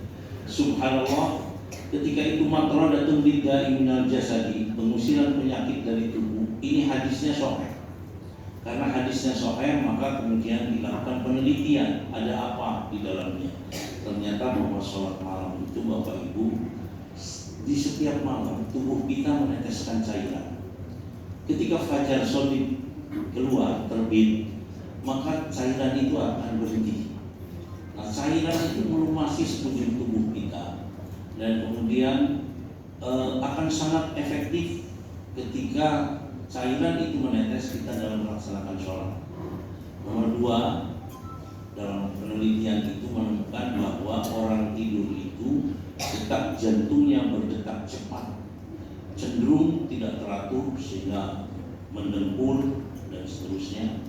S1: Subhanallah, ketika itu matrodatun lidah minal jasad, pengusiran penyakit dari tubuh. Ini hadisnya sahih. Karena hadisnya sahih, maka kemudian dilakukan penelitian ada apa di dalamnya. Ternyata bahwa sholat malam itu Bapak Ibu, di setiap malam tubuh kita meneteskan cairan. Ketika fajar shadiq keluar terbit, maka cairan itu akan berhenti. Nah, cairan itu melumasi sekujur tubuh kita dan kemudian akan sangat efektif ketika cairan itu menetes kita dalam melaksanakan sholat. Nomor 2, dalam penelitian itu menemukan bahwa orang tidur itu detak jantungnya berdetak cepat, cenderung tidak teratur sehingga mendengkur dan seterusnya.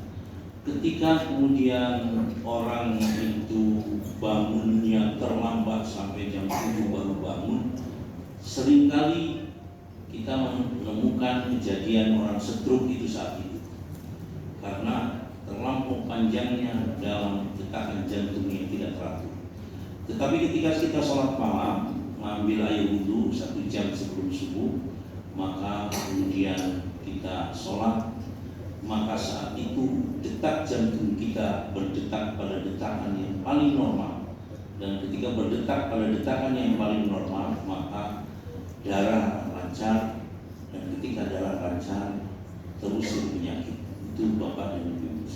S1: ketika kemudian orang itu bangunnya terlambat sampai jam 7 baru bangun, seringkali kita menemukan kejadian orang stroke itu saat itu karena terlampau panjangnya dalam detakan jantung yang tidak teratur. Tetapi ketika kita sholat malam, mengambil air wudhu 1 jam sebelum subuh, maka kemudian kita sholat, maka saat itu detak jantung kita berdetak pada detakan yang paling normal. Dan ketika berdetak pada detakan yang paling normal, maka darah lancar, dan ketika darah lancar terusir penyakit. Itu Bapak dan Ibu.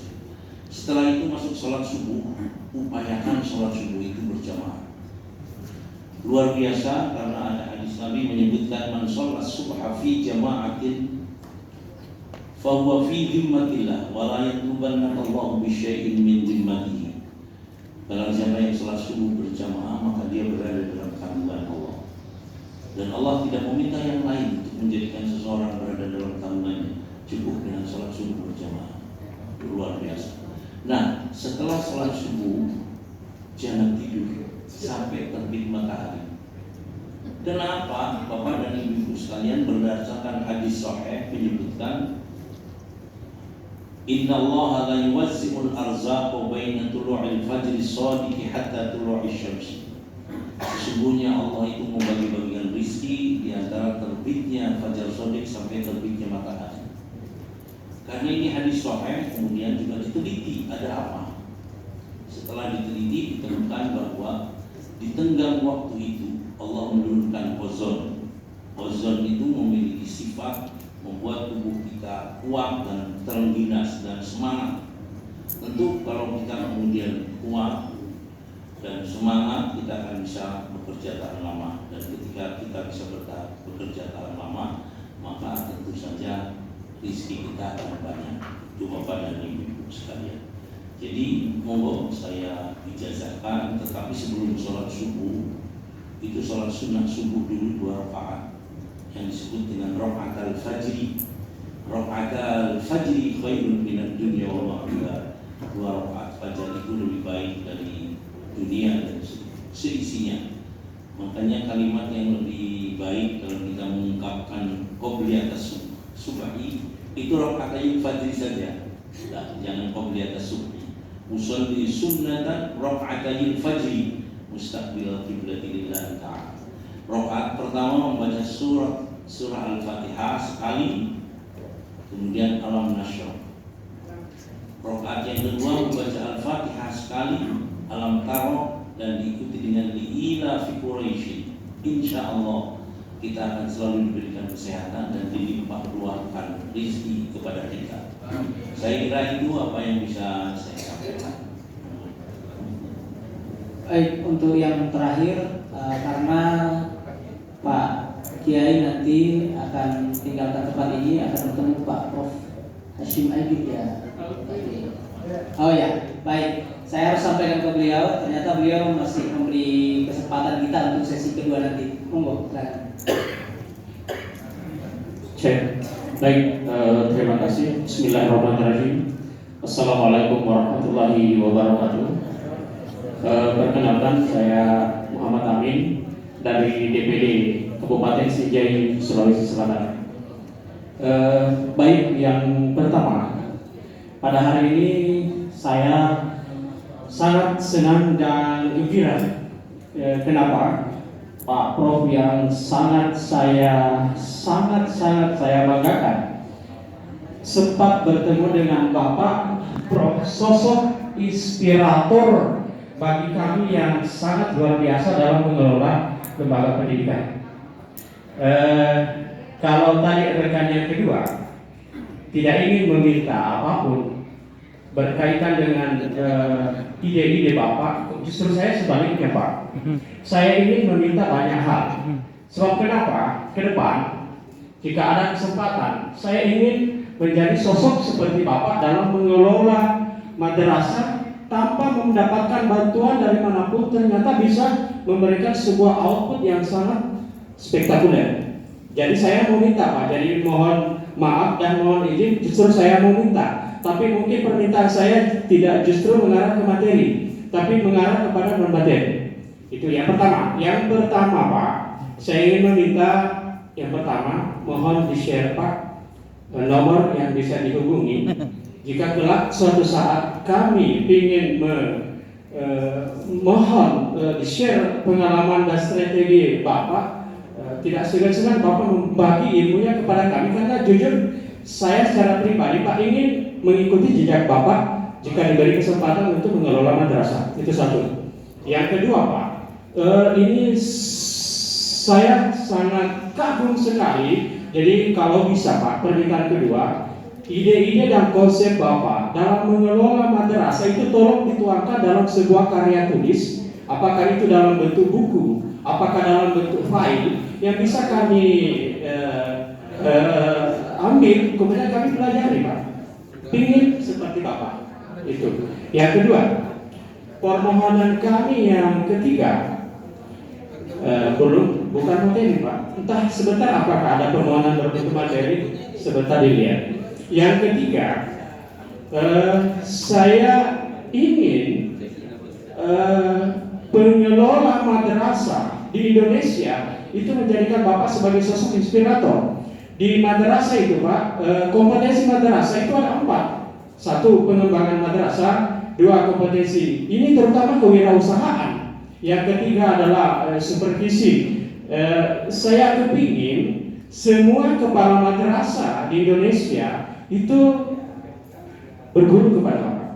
S1: Setelah itu masuk sholat subuh, upayakan sholat subuh itu berjamaah. Luar biasa karena ada hadis Nabi menyebutkan man sholat subha fi jama'atin fahuwa fi dhimmatillah wa la yatlubanna Allahu bi syai'in min dhimmatihi. Barang siapa yang sholat subuh berjamaah, maka dia berada dalam tanggungan Allah. Dan Allah tidak meminta yang lain untuk menjadikan seseorang berada dalam tanggungannya. Cukup dengan sholat subuh berjamaah. Luar biasa. Nah, setelah sholat subuh, jangan tidur sampai terbit matahari. Kenapa? Bapak dan Ibu sekalian, berdasarkan hadis sahih menyebutkan Inna Allah la yuwazzi'ul arzaqa baina tulu'il fajri shadiqi hatta tulu'is syamsi. Sesungguhnya Allah itu membagi-bagikan rizki di antara terbitnya fajar shadiq sampai terbitnya matahari. Karena ini hadis sahih, kemudian juga diteliti ada apa. Setelah diteliti ditemukan bahwa di tenggang waktu itu Allah menurunkan ozon. Ozon itu memiliki sifat membuat tubuh kita kuat dan terengginas dan semangat. Tentu kalau kita kemudian kuat dan semangat, kita akan bisa bekerja tahan lama. Dan ketika kita bisa bekerja tahan lama, maka tentu saja rezeki kita akan banyak. Itu Bapak dan Ibu sekalian. Jadi monggo saya ijazahkan, tetapi sebelum sholat subuh itu sholat sunnah subuh dulu 2 rakaat yang disebut dengan rakaatul fajri. Rakaatul fajri khairun minad dunya wa ma fiha. 2 rakaat fajar itu lebih baik dari dunia dan seisinya. Makanya kalimat yang lebih baik kalau kita mengungkapkan qobliyatas subhi itu rakaatul fajri saja. Nah, jangan qobliyatas subhi. Usolli sunnatan rakaatul fajri mustaqbil qiblati lillahi ta'ala. Rakaat pertama membaca surah Al-Fatihah sekali, kemudian Alam Nashrah. Rakaat yang kedua membaca Al-Fatihah sekali, Alam Taro, dan diikuti dengan Li'ila fi Quraisy. Insyaallah kita akan selalu diberikan kesehatan dan dilimpah ruahkan rezeki kepada kita. Saya kira itu apa yang bisa saya sampaikan.
S2: Baik, untuk yang terakhir, karena Pak Kiai nanti akan tinggalkan tempat ini, akan bertemu Pak Prof Hashim Aidid ya. Oh ya, baik. Saya harus sampaikan ke beliau. Ternyata beliau masih memberi kesempatan kita untuk sesi kedua nanti. Monggo, silakan.
S4: Baik, terima kasih. Bismillahirrahmanirrahim. Assalamualaikum warahmatullahi wabarakatuh. Perkenalkan, saya Muhammad Amin dari DPD Kabupaten Sinjai, Sulawesi Selatan. Baik, yang pertama, pada hari ini saya sangat senang dan gembira. Kenapa? Pak Prof yang sangat saya banggakan sempat bertemu dengan Bapak Prof, sosok inspirator bagi kami yang sangat luar biasa dalam mengelola lembaga pendidikan. Kalau tadi rekan yang kedua tidak ingin meminta apapun berkaitan dengan ide-ide Bapak, justru saya sebaliknya Pak. Saya ingin meminta banyak hal. Sebab kenapa? Ke depan jika ada kesempatan, saya ingin menjadi sosok seperti Bapak dalam mengelola madrasah tanpa mendapatkan bantuan dari manapun, ternyata bisa memberikan sebuah output yang sangat spektakuler. Jadi saya mau minta Pak, jadi mohon maaf dan mohon izin, justru saya mau minta tapi mungkin permintaan saya tidak justru mengarah ke materi, tapi mengarah kepada non materi. Itu yang pertama. Yang pertama Pak, saya ingin meminta yang pertama, mohon di-share Pak nomor yang bisa dihubungi. Jika kelak suatu saat kami ingin mohon di-share pengalaman dan strategi Bapak, tidak segan-segan Bapak membagi ilmunya kepada kami, karena jujur saya secara pribadi Pak ingin mengikuti jejak Bapak jika diberi kesempatan untuk mengelola madrasah. Itu satu. Yang kedua Pak, ini saya sangat kagum sekali. Jadi kalau bisa Pak, permintaan kedua, ide-ide dan konsep Bapak dalam mengelola madrasah itu tolong dituangkan dalam sebuah karya tulis. Apakah itu dalam bentuk buku, apakah dalam bentuk file yang bisa kami ambil, kemudian kami pelajari Pak. Pingin seperti Bapak. Itu. Yang kedua, permohonan kami yang ketiga, bukan materi Pak. Entah sebentar apakah ada permohonan berbentuk materi, sebentar dilihat. Yang ketiga, saya ingin pengelola madrasah di Indonesia itu menjadikan Bapak sebagai sosok inspirator. Di madrasah itu Pak, kompetensi madrasah itu ada 4. 1, pengembangan madrasah. 2, kompetensi. Ini terutama kewirausahaan. Yang ketiga adalah supervisi. Saya kepingin semua kepala madrasah di Indonesia itu berguru kepada Bapak.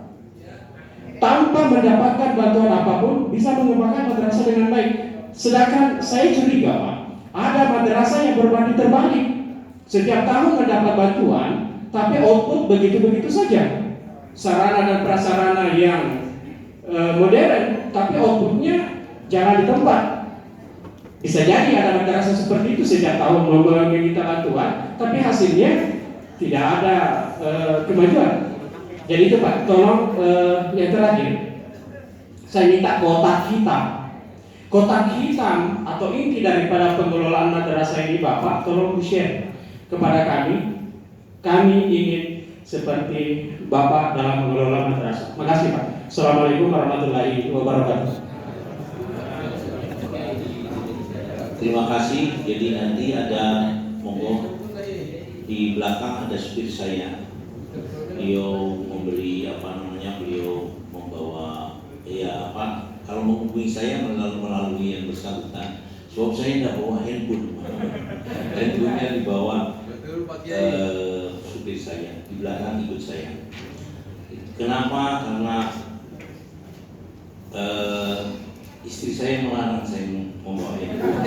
S4: Tanpa mendapatkan bantuan apapun bisa mengembangkan madrasah dengan baik. Sedangkan saya curiga Pak, ada madrasah yang berbanding terbalik. Setiap tahun mendapat bantuan, tapi output begitu-begitu saja. Sarana dan prasarana yang modern, tapi outputnya jangan di tempat. Bisa jadi ada madrasah seperti itu, setiap tahun meminta bantuan, tapi hasilnya tidak ada kemajuan. Jadi itu Pak, tolong yang terakhir, saya minta kotak hitam. Kotak hitam atau inti daripada pengelolaan madrasah ini Bapak, tolong di-share kepada kami. Kami ingin seperti Bapak dalam mengelola madrasah. Makasih Pak. Assalamualaikum warahmatullahi wabarakatuh.
S1: Terima kasih. Jadi nanti ada monggo di belakang ada supir saya. Beliau memberi beliau membawa kalau menghubungi saya melalui yang bersangkutan. Sebab saya tidak bawa handphone. Handphonenya dibawa supir saya, di belakang ikut saya. Kenapa? Karena istri saya melarang saya membawa handphone.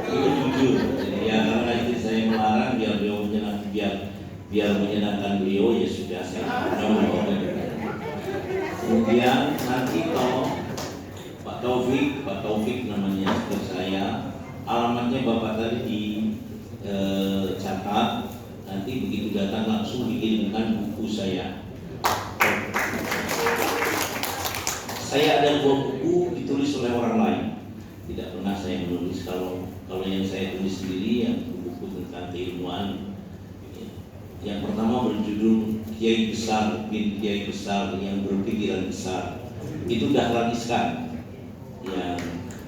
S1: Itu jujur. Ya karena istri saya melarang, biar menyenangkan beliau, ya sudah saya membawa handphone. Kemudian nanti kalau Pak Taufik namanya seperti saya, alamatnya Bapak tadi dicatat, nanti begitu datang langsung dikirimkan buku saya. Saya ada 2 buku ditulis oleh orang lain, tidak pernah saya menulis. Kalau yang saya tulis sendiri yang buku tentang keilmuan. Yang pertama berjudul Kiai Besar bin Kiai Besar yang berpikiran besar. Itu Dahlan Iskan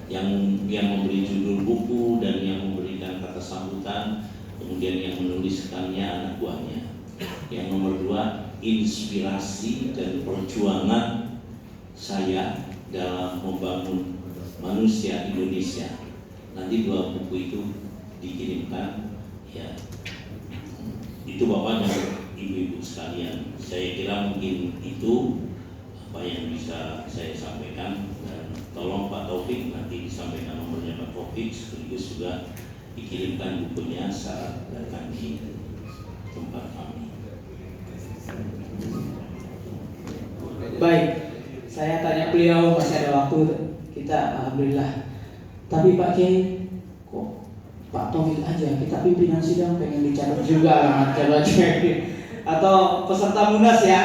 S1: yang memberi judul buku dan yang memberikan kata sambutan, kemudian yang menuliskannya anak buahnya. Yang nomor 2, inspirasi dan perjuangan saya dalam membangun manusia Indonesia. Nanti 2 buku itu dikirimkan ya. Itu Bapak dan Ibu-ibu sekalian. Saya kira mungkin itu apa yang bisa saya sampaikan, dan tolong Pak Taufik nanti disampaikan nomornya Pak Taufik, sekaligus juga dikirimkan bukunya saat datang di tempat kami.
S2: Baik, saya tanya beliau, masih ada waktu kita, alhamdulillah. Tapi Pak Kiai, kok Pak Taufik aja, kita pimpinan sidang pengen dicatat juga, coba cek. Atau peserta munas ya,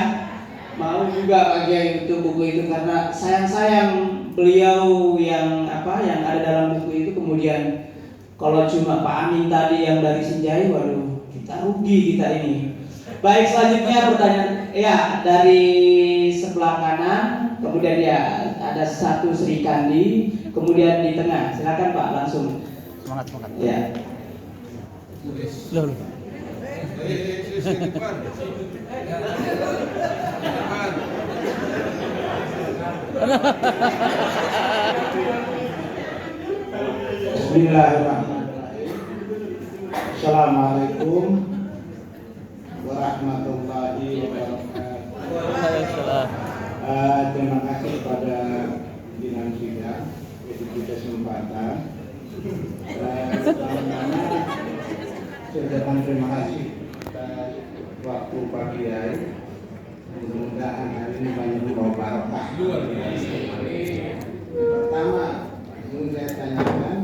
S2: mau juga Pak Kiai untuk buku itu, karena sayang beliau yang ada dalam buku itu kemudian Kalau cuma Pak Amin tadi yang dari Sinjai, waduh, kita rugi kita ini. Baik, selanjutnya pertanyaan ya dari sebelah kanan, kemudian ya ada satu Sri Kandi, kemudian di tengah. Silakan Pak, langsung.
S5: Semangat.
S2: Ya.
S5: Loh.
S6: Bismillahirrahmanirrahim. Assalamualaikum warahmatullahi wabarakatuh. Terima kasih kepada pimpinan sidang diberi kesempatan. Pertama-tama saya ucapkan terima kasih atas waktu Pak Kiai. Mudah-mudahan hari ini banyak membawa barokah. Pertama, ingin saya tanyakan,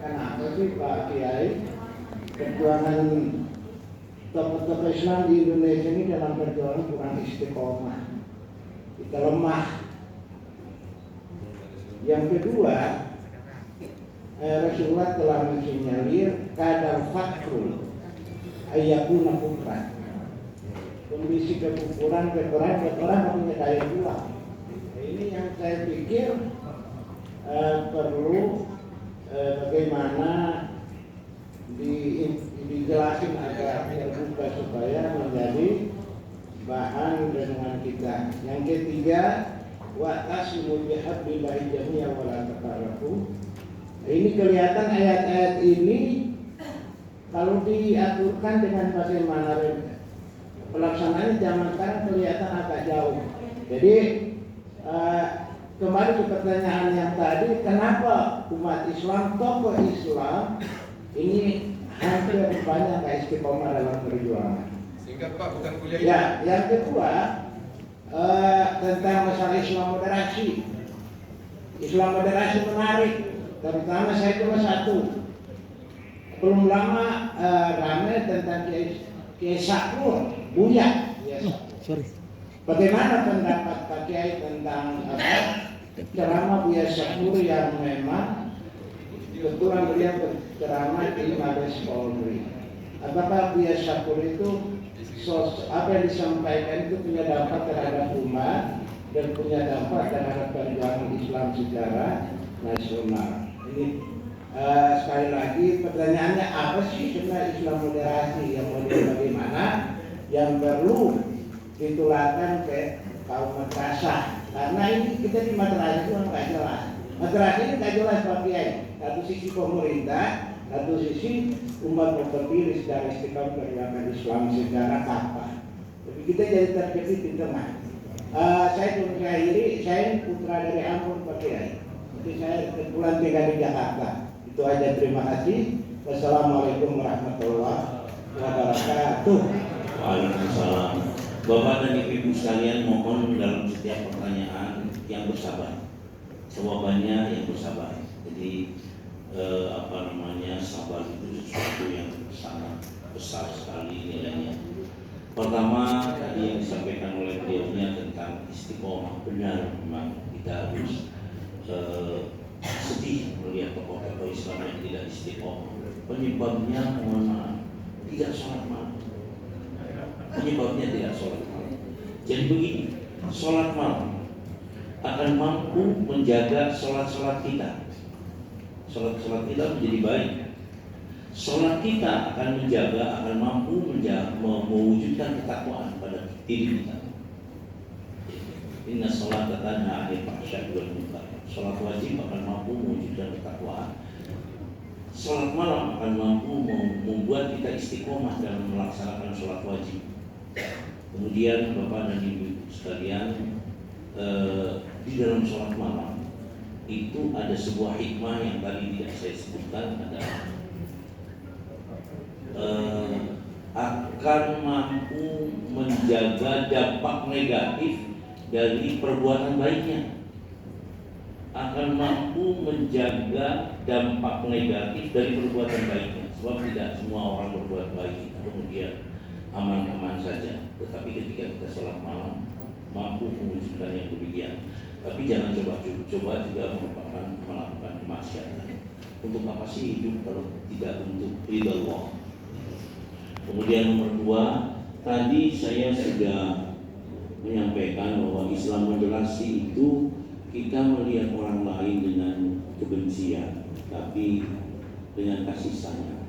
S6: kenapa sih Pak Kiai perjuangan tokoh-tokoh Islam di Indonesia ini dalam perjuangan kurang istiqomah, kita lemah. Yang kedua, Rasulullah telah mensinyalir kadal fakru ayakuna kufran, kondisi kekufuran mempunyai daya juang. Ini yang saya pikir perlu bagaimana dijelasin agak terbuka supaya menjadi bahan renungan kita. Yang ketiga, wa'tasimu bihablillahi jami'an wa la tafarraqu. Ini kelihatan ayat-ayat ini kalau diaturkan dengan bagaimana pelaksanaan zaman sekarang kelihatan agak jauh. Jadi kembali ke pertanyaan yang tadi, kenapa umat Islam, tokoh Islam ini hampir banyak gak istiqomah dalam perjuangan?
S7: Sehingga Pak bukan kuliah.
S6: Ya, yang kedua tentang masalah Islam moderasi. Islam moderasi menarik, terutama saya cuma satu. Belum lama ramai tentang Kiai Sakur, Buya.
S5: Sorry.
S6: Bagaimana pendapat Pak Kiai tentang ceramah Buya Sakur yang memang kebetulan beliau berceramah di Mabes Polri? Apakah Buya Sakur itu apa yang disampaikan itu punya dampak terhadap umat dan punya dampak terhadap perjuangan Islam secara nasional? Ini sekali lagi pertanyaannya, apa sih sebenarnya Islam moderasi, yang model bagaimana yang perlu ditularkan ke kaum madrasah? Karena ini kita di madrasah itu nggak jelas. Madrasah ini nggak jelas Pak Kiai. Satu sisi pemerintah, satu sisi umat berdiri secara istiqomah perjuangan Islam secara apa. Tapi kita jadi terjepit di tengah. Saya belum akhiri, saya putra dari Ambon Pak Kiai. Jadi saya kebetulan tinggal di Jakarta. Itu aja, terima kasih. Wassalamualaikum warahmatullahi wabarakatuh.
S1: Waalaikumsalam. Bapak dan Ibu sekalian, mohon dalam setiap pertanyaan yang bersabar. Jawabannya yang bersabar. Jadi sabar itu sesuatu yang sangat besar sekali nilainya. Pertama tadi yang disampaikan oleh beliaunya tentang istiqomah, benar memang kita harus sedih melihat tokoh-tokoh Islam yang tidak istiqomah. Penyebabnya mohon maaf, tidak sholat malam. Penyebabnya tidak sholat malam. Jadi begini, sholat malam akan mampu menjaga sholat-sholat kita. Sholat-sholat kita menjadi baik. Sholat kita akan menjaga, akan mampu mewujudkan ketakwaan pada diri kita. Inna sholata tanha 'anil fahsya'i wal munkar. Sholat wajib akan mampu mewujudkan ketakwaan. Sholat malam akan mampu membuat kita istiqomah dalam melaksanakan sholat wajib. Kemudian Bapak dan Ibu sekalian, di dalam sholat malam itu ada sebuah hikmah yang tadi tidak saya sebutkan, adalah akan mampu menjaga dampak negatif dari perbuatan baiknya, akan mampu menjaga dampak negatif dari perbuatan baiknya. Sebab tidak semua orang berbuat baik kemudian aman-aman saja, tetapi ketika kita sholat malam mampu mewujudkan yang demikian. Tapi jangan coba juga melakukan kemaksiatan. Untuk apa sih hidup kalau tidak untuk ridha Allah? Kemudian nomor 2, tadi saya sudah menyampaikan bahwa Islam moderasi itu kita melihat orang lain dengan kebencian, tapi dengan kasih sayang.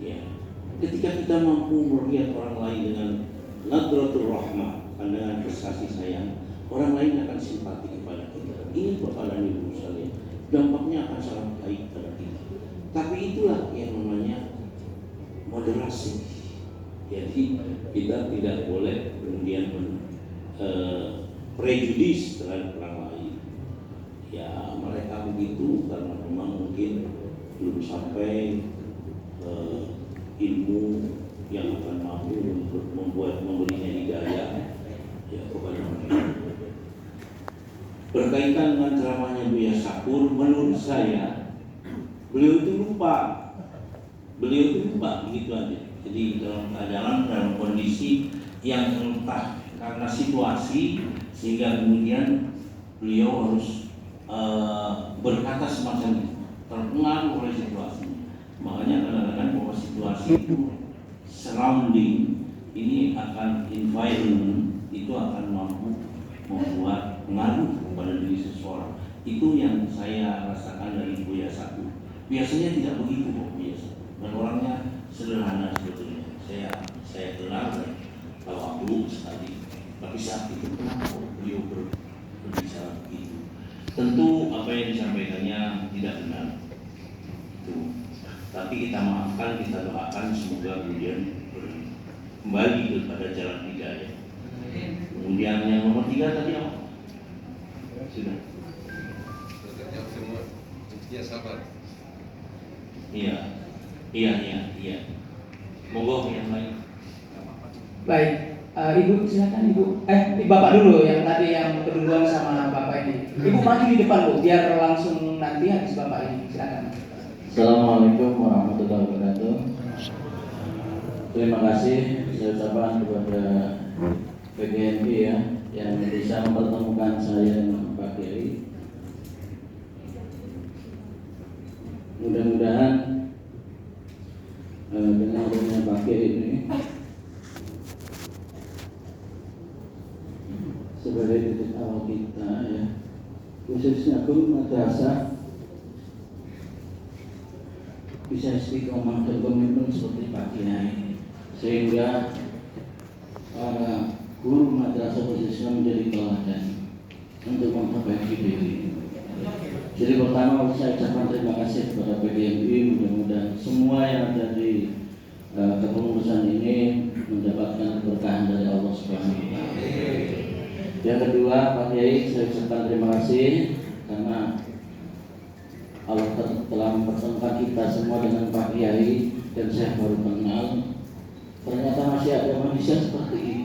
S1: Ya, ketika kita mampu melihat orang lain dengan nadratul rahmah, pandangan kasih sayang, orang lain akan simpati kepada kita. Ini Bapak dan Ibu sekalian, dampaknya akan sangat baik pada kita. Tapi itulah yang namanya moderasi. Jadi kita tidak boleh kemudian prejudis terhadap orang lain. Ya mereka begitu karena memang mungkin belum sampai ilmu yang akan mampu untuk memberinya hidayah ya kepada mereka. Berkaitan dengan ceramahnya Buya Syakur, menurut saya beliau itu lupa begitu aja. Jadi dalam kondisi yang entah karena situasi sehingga kemudian beliau harus berkata semacam itu, terpengaruh oleh situasi. Makanya kadang-kadang bahwa situasi itu surrounding ini akan environment itu akan mampu membuat pengaruh kepada diri seseorang. Itu yang saya rasakan dari Buya Syakur. Biasanya tidak begitu kok biasa. Dan orangnya sederhana sebetulnya. Saya kenal dan tahu dulu sekali. Tapi saat itu kenapa beliau berbicara begitu? Tentu apa yang disampaikannya tidak benar. Itu. Tapi kita maafkan, kita doakan semoga kemudian kembali kepada jalan hidayah. Kemudian yang nomor 3 tadi apa? Sudah.
S7: Ya sabar.
S1: Iya. Monggo yang lain.
S2: Baik, Ibu silakan Ibu. Bapak dulu yang tadi yang keduluan sama Bapak ini. Ibu maju di depan Bu, biar langsung nanti habis Bapak ini. Silakan.
S3: Assalamualaikum warahmatullahi wabarakatuh. Terima kasih saya ucapkan kepada PGMI ya yang bisa mempertemukan saya dengan Pak Kiai. Mudah-mudahan dengan adanya Pak Kiai ini sebagai titik awal kita ya, khususnya guru madrasah bisa istiqomah dan komitmen seperti Pak Kiai, sehingga para guru madrasah khususnya menjadi teladan untuk memperbaiki diri. Jadi pertama saya ucapkan terima kasih kepada PGMI, mudah-mudahan semua yang ada di kepengurusan ini mendapatkan keberkahan dari Allah Subhanahu wa taala. Yang kedua, Pak Kiai, saya ucapkan terima kasih karena Allah telah mempertemukan kita semua dengan Pak Kiai dan saya baru kenal. Ternyata masih ada manusia seperti ini.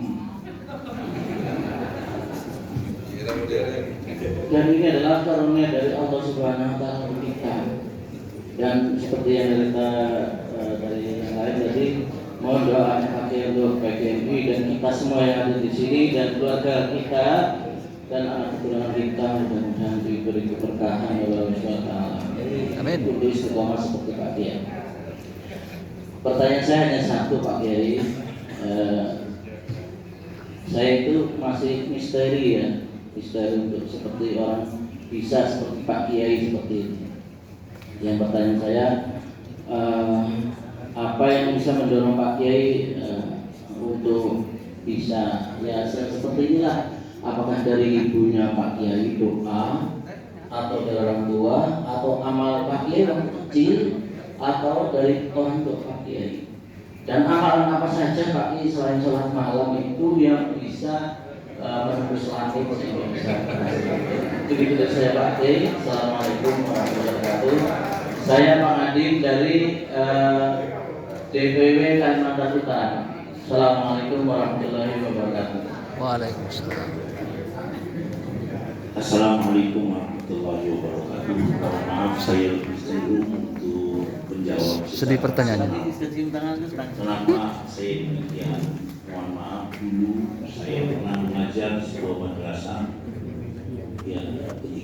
S3: Dan ini adalah karunia dari Allah Subhanahu wa taala untuk kita. Dan seperti yang dari yang lain tadi, mohon doa Pak Kiai untuk PGMI dan kita semua yang ada di sini dan keluarga kita dan anak keturunan kita, mudah-mudahan diberi keberkahan oleh Allah Subhanahu wa taala. Amin. Untuk istiqomah seperti Pak Kiai. Pertanyaan saya hanya satu Pak Kiai. Saya itu masih misteri ya, misteri untuk seperti orang bisa seperti Pak Kiai seperti ini. Yang pertanyaan saya, apa yang bisa mendorong Pak Kiai untuk bisa ya seperti inilah? Apakah dari ibunya Pak Kiai doa, atau dari orang tua, atau amal Pak Kiai waktu kecil, atau dari orang tua Pak Kiai? Dan amalan apa saja Pak Kiai selain sholat malam itu yang bisa menembus langit sehingga bisa berhasil? Itu dari saya Pak Kiai. Assalamualaikum warahmatullahi wabarakatuh. Saya Pak Adin dari DPW Kalimantan Utara. Assalamualaikum warahmatullahi wabarakatuh.
S5: Waalaikumsalam.
S1: Assalamualaikum warahmatullahi wabarakatuh. Maaf saya lebih cenderung untuk menjawab
S5: Sedih pertanyaannya.
S1: Kenapa saya demikian? Mohon maaf, dulu saya pernah mengajar di sebuah madrasah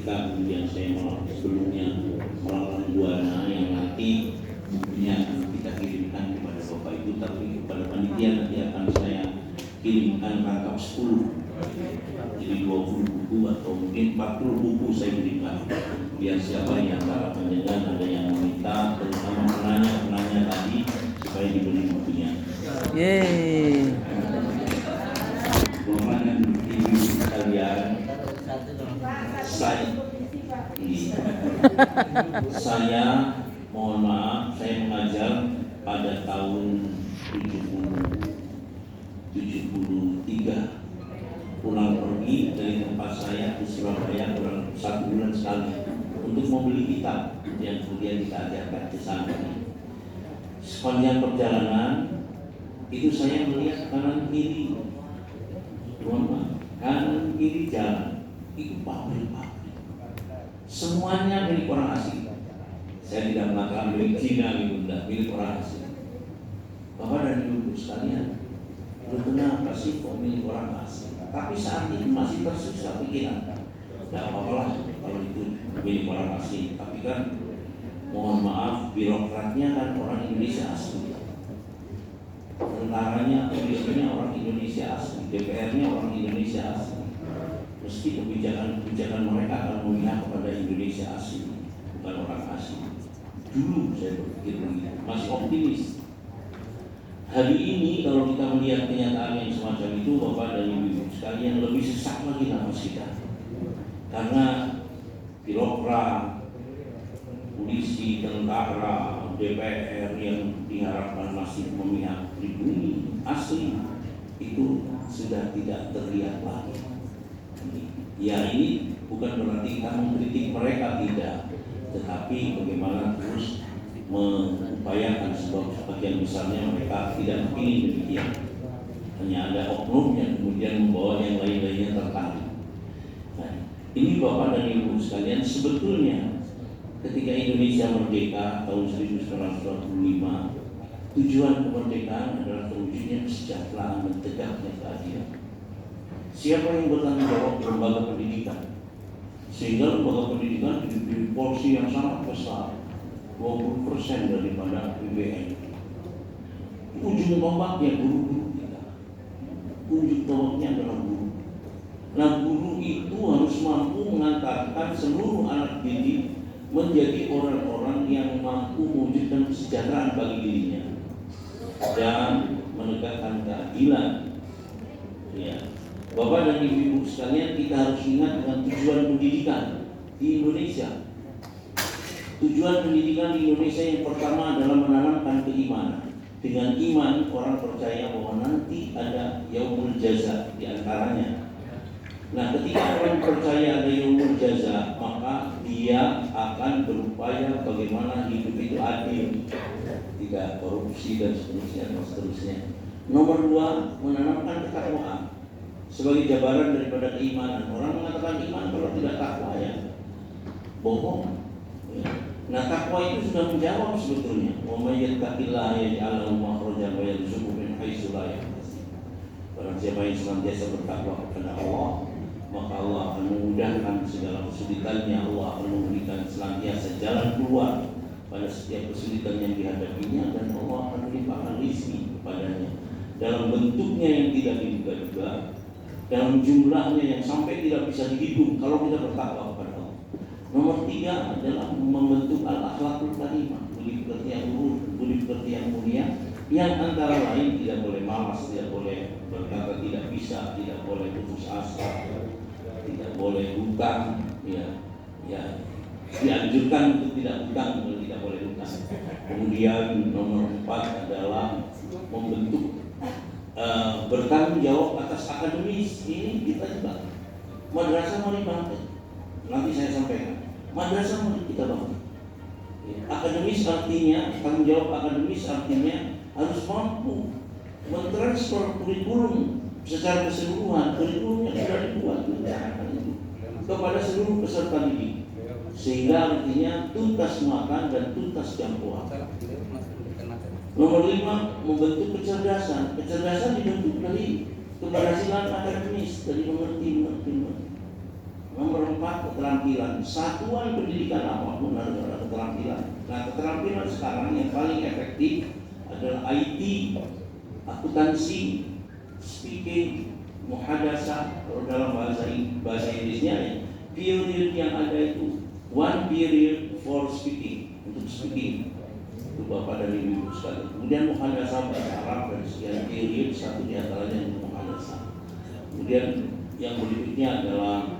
S1: matematika, kemudian saya sebelumnya melakukan Buana yang nanti bukunya kita kirimkan kepada Bapak Ibu, tapi kepada panitia nanti akan saya kirimkan rangkap 10, jadi 20 buku atau mungkin 40 buku saya kirimkan, biar siapa yang antara penjagaan ada yang meminta, terutama penanya tadi supaya diberi bukunya.
S5: Yeay.
S1: Bapak dan Ibu sekalian, saya mohon maaf, saya mengajar pada tahun 73, pulang pergi dari tempat saya ke Surabaya kurang 1 bulan sekali untuk membeli kitab yang kemudian kita ajarkan ke sana. Sepanjang perjalanan itu saya melihat kanan kiri, kanan kiri jalan itu pabrik-pabrik, semuanya milik orang asing. Saya tidak mengatakan milik Cina, milik orang asing. Bapak dan Ibu sekalian, kenapa sih kok milik orang asing? Tapi saat itu masih tersusah pikiran. Tidak apa-apalah kalau itu milik orang asing. Tapi kan mohon maaf, birokratnya kan orang Indonesia asli, tentaranya, polisinya orang Indonesia asli, DPR-nya orang Indonesia asli. Meski kebijakan mereka akan memihak kepada Indonesia asli, bukan orang asli. Dulu saya berpikir begitu, masih optimis. Hari ini kalau kita melihat kenyataan yang semacam itu, Bapak dan Ibu sekalian, lebih sesak lagi nafas kita. Karena birokrat, polisi, tentara, DPR yang diharapkan masih memihak pribumi asli itu sudah tidak terlihat lagi. Ya, ini bukan berarti kita mengkritik mereka, tidak, tetapi bagaimana terus mengupayakan sebab sebagian besarnya mereka tidak ingin demikian. Hanya ada oknum yang kemudian membawa yang lain-lainnya tertarik. Nah, ini Bapak dan Ibu sekalian, sebetulnya ketika Indonesia merdeka tahun 1945, tujuan kemerdekaan adalah terwujudnya kesejahteraan dan tegaknya keadilan. Siapa yang bertanggung jawab lembaga pendidikan? Sehingga lembaga pendidikan diberi porsi yang sangat besar, 20% daripada APBN. Ujung tombaknya guru-guru kita. Ujung tombaknya adalah guru. Nah, guru itu harus mampu mengantarkan seluruh anak didik menjadi orang-orang yang mampu mewujudkan kesejahteraan bagi dirinya dan menegakkan keadilan. Ya, Bapak dan Ibu sekalian, kita harus ingat dengan tujuan pendidikan di Indonesia. Tujuan pendidikan di Indonesia yang pertama adalah menanamkan keimanan. Dengan iman orang percaya bahwa nanti ada yaumul jaza di antaranya. Nah, ketika orang percaya ada yaumul jaza, maka dia akan berupaya bagaimana hidup itu adil, tidak korupsi dan seterusnya. Nomor 2, menanamkan ketakwaan sebagai jabaran daripada keimanan. Orang mengatakan iman kalau tidak takwa, ya bohong. Nah, takwa itu sudah menjawab sebetulnya. Wa may yattaqillaha yaj'al lahu makhrajan wa yarzuqhu min haitsu la yahtasib. Barang siapa yang senantiasa bertakwa kepada Allah, maka Allah akan memudahkan segala kesulitannya. Allah akan memberikan senantiasa jalan keluar pada setiap kesulitan yang dihadapinya, dan Allah akan melimpahkan rezeki kepadanya dalam bentuknya yang tidak diduga-duga, dalam jumlahnya yang sampai tidak bisa dihitung kalau kita bertakwa kepada Allah. Nomor 3 adalah membentuk al-akhlaqul karimah, budi pekerti yang luhur, budi pekerti yang mulia, yang antara lain tidak boleh malas, tidak boleh berkata tidak bisa, tidak boleh putus asa, tidak boleh hutang, dianjurkan untuk tidak hutang, tidak boleh hutang. Kemudian nomor 4 adalah membentuk bertanggung jawab atas akademis. Ini kita juga madrasah mau dibangun, nanti saya sampaikan. Madrasah mau kita bangun. Akademis artinya, tanggung jawab akademis artinya harus mampu mentransfer kurikulum secara keseluruhan. Kurikulum yang sudah dibuat kepada seluruh peserta didik, sehingga artinya tuntas makan dan tuntas jangkauan. Nomor 5, membentuk kecerdasan. Kecerdasan dibentuk dari keberhasilan akademis, dari mengerti. Nomor 4 berupa keterampilan. Satuan pendidikan apapun adalah keterampilan. Nah, keterampilan sekarang yang paling efektif adalah IT, akuntansi, speaking, muhadasah. Kalau dalam bahasa Inggrisnya, period yang ada itu one period for speaking, untuk speaking. Itu Bapak dan Ibu sekalian. Kemudian muhadasah bahasa Arab dan sekian period, satu di antaranya untuk muhadasah. Kemudian yang berikutnya adalah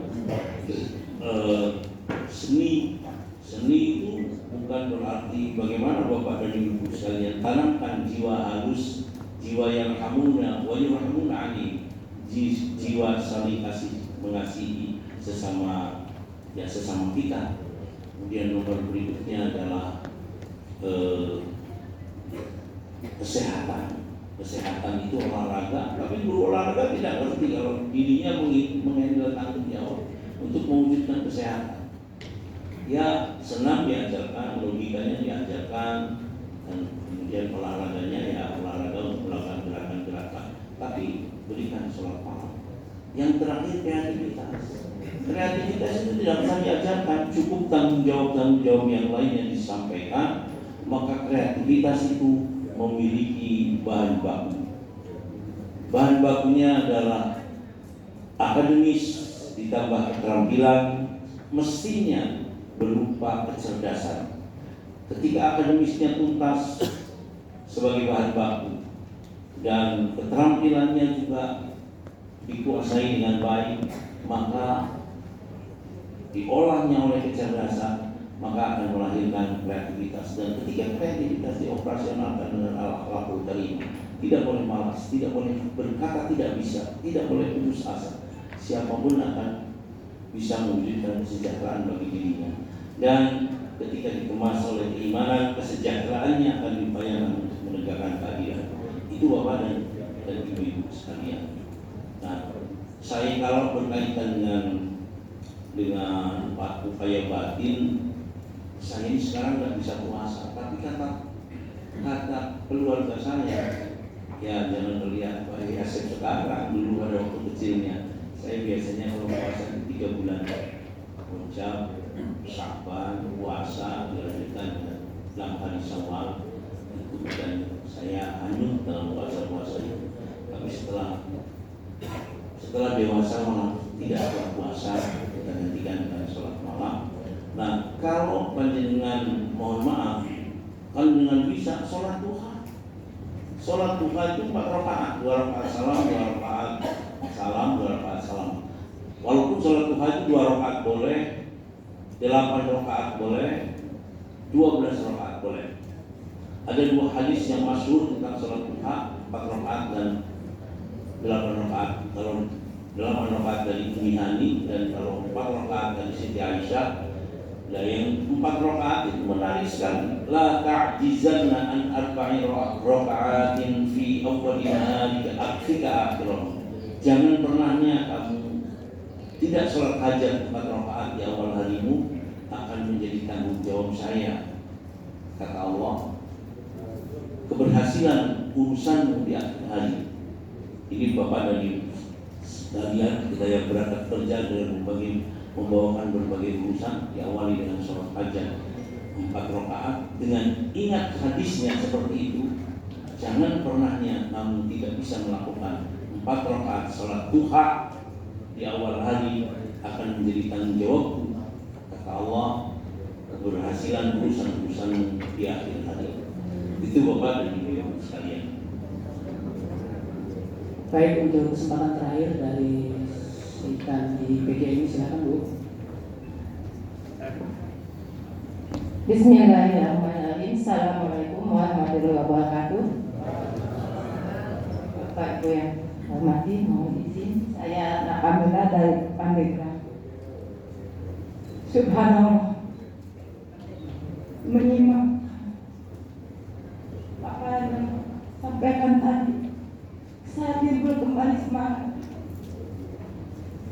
S1: seni. Seni itu bukan berarti bagaimana Bapak dan Ibu sekalian tanamkan jiwa halus, jiwa yang hamuna wa yurhamuna ani, jiwa saling kasih mengasihi sesama kita. Kemudian nomor berikutnya adalah kesehatan. Kesehatan itu olahraga, tapi guru olahraga tidak ngerti kalau dirinya mengambil tanggung jawab untuk mewujudkan kesehatan. Ya, senam diajarkan, logikanya diajarkan, dan kemudian olahraganya ya olahraga untuk melakukan gerakan-gerakan. Tapi berikan sholat malam. Yang terakhir kreativitas. Kreativitas itu tidak bisa diajarkan, cukup tanggung jawab yang lain yang disampaikan. Maka kreativitas itu memiliki bahan baku. Bahan bakunya adalah akademis ditambah keterampilan, mestinya berupa kecerdasan. Ketika akademisnya tuntas sebagai bahan baku dan keterampilannya juga dikuasai dengan baik, maka diolahnya oleh kecerdasan, maka akan melahirkan kreativitas. Dan ketika kreativitas dioperasionalkan dengan akhlakul karimah, tidak boleh malas, tidak boleh berkata tidak bisa, tidak boleh putus asa. Siapapun akan bisa mewujudkan kesejahteraan bagi dirinya. Dan ketika dikemas oleh keimanan, kesejahteraannya akan diupayakan untuk menegakkan keadilan. Itu Bapak dan Ibu sekalian. Nah, saya kalau berkaitan dengan upaya batin, saya ini sekarang nggak bisa puasa, tapi kata keluarga saya, ya jangan melihat Pak Yasir sekarang, dulu pada waktu kecilnya, saya biasanya kalau puasa 3 bulan, Rajab, Sya'ban, puasa, dilanjutkan 6 hari Syawal, itu dan saya hanyut dalam puasa itu. Tapi setelah dewasa malah tidak ada puasa, kita gantikan dengan sholat malam. Nah, kalau panjenengan mohon maaf, kan dengan bisa sholat duha. Sholat duha itu 4 rakaat, 2 rakaat salam, 2 rakaat salam, 2 rakaat salam. Walaupun sholat duha itu 2 rakaat boleh, 8 rakaat boleh, 12 rakaat boleh. Ada 2 hadis yang masyhur tentang sholat duha, 4 rakaat dan 8 rakaat. Kalau 8 rakaat dari Ummi Hani dan kalau 4 rakaat dari Siti Aisyah. Nah, yang 4 rakaat itu menarik sekali. La ta'jizanna an arba'i raka'atin fi awwali naharika akfika akhirah. Jangan pernahnya kamu tidak sholat hajat 4 rakaat di awal harimu, akan menjadi tanggung jawab saya, kata Allah, keberhasilan urusanmu di akhir hari. Ini Bapak dan Ibu sekalian, kita yang berangkat kerja dengan membawakan berbagai urusan, diawali dengan sholat hajat 4 rakaat dengan ingat hadisnya seperti itu. Jangan pernahnya namun tidak bisa melakukan 4 rakaat sholat duha di awal hari, akan menjadi tanggung jawabku, kata Allah, keberhasilan urusan-urusan di akhir hari. Itu Bapak dan Ibu sekalian.
S2: Baik, untuk kesempatan terakhir dari ikan di PGI, silakan Bu.
S7: Bismillahirrahmanirrahim. Assalamualaikum warahmatullahi wabarakatuh. Bapak Ibu yang hormati, mohon izin saya Nakamila dari Pandeglang. Subhanallah, menyimak apa yang sampaikan tadi, saya timbul kembali semangat.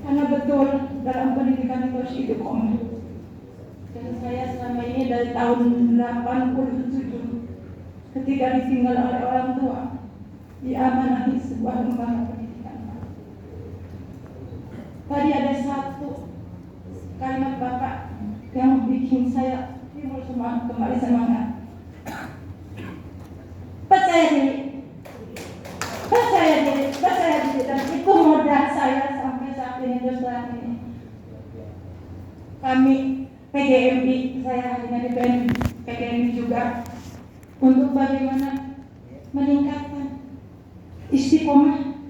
S7: Karena betul dalam pendidikan itu harus hidup komit. Dan saya selama ini dari tahun 87 ketika ditinggal oleh orang tua, diamanahi sebuah lembaga pendidikan. Tadi ada satu kalimat Bapak yang bikin saya timbul kembali semangat. Percaya diri, dan itu modal saya sampai saat ini terus terang ini. Kami PGMI, saya hanya di PGMI juga untuk bagaimana meningkatkan istiqomah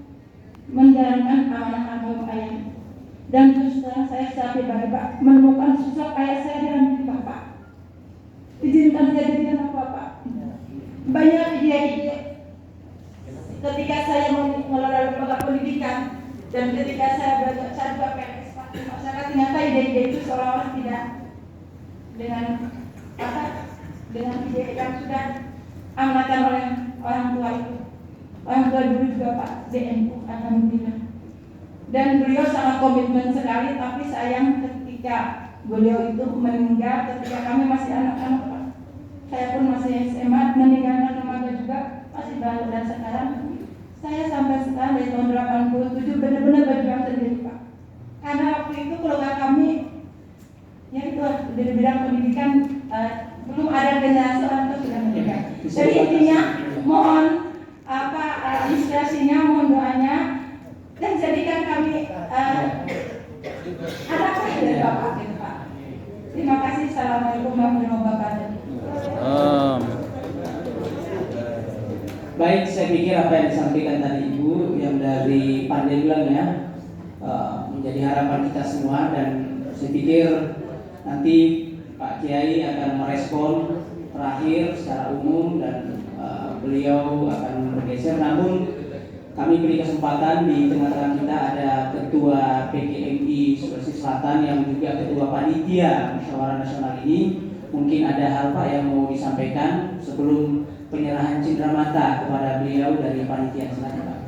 S7: menjalankan amanah agama ayah. Dan terus terang saya secara pribadi Pak menemukan sosok ayah saya dalam diri Bapak. Izinkan saya jadi anak Bapak. Banyak ide-ide ketika saya mengelola lembaga pendidikan dan ketika saya belajar saya juga PNS Pak di masyarakat, ternyata ide-ide itu seolah-olah tidak dengan ide yang sudah amanatkan oleh orang tua itu. Orang tua dulu juga Pak DNU, alhamdulillah. Dan beliau sangat komitmen sekali, tapi sayang ketika beliau itu meninggal ketika kami masih anak-anak Pak. Saya pun masih SMA, meninggalkan lembaga juga masih baru, dan sekarang saya sampai sekarang dari tahun 87 benar-benar berjuang sendiri Pak. Karena waktu itu keluarga kami ya itu di bidang pendidikan belum ada generasi orang tua sudah meninggal. Jadi intinya mohon inspirasinya, mohon doanya, dan jadikan kami anak dari Bapak gitu Pak. Terima kasih. Assalamualaikum warahmatullahi wabarakatuh.
S2: Baik, saya pikir apa yang disampaikan tadi Ibu yang dari Pandeglang ya menjadi harapan kita semua, dan saya pikir nanti Pak Kiai akan merespon terakhir secara umum dan beliau akan bergeser. Namun kami beri kesempatan, di tengah-tengah kita ada Ketua PGMI Sulawesi Selatan yang juga Ketua Panitia Musyawarah Nasional ini. Mungkin ada hal Pak yang mau disampaikan sebelum penyerahan cindramata kepada beliau dari panitia. Silakan Pak.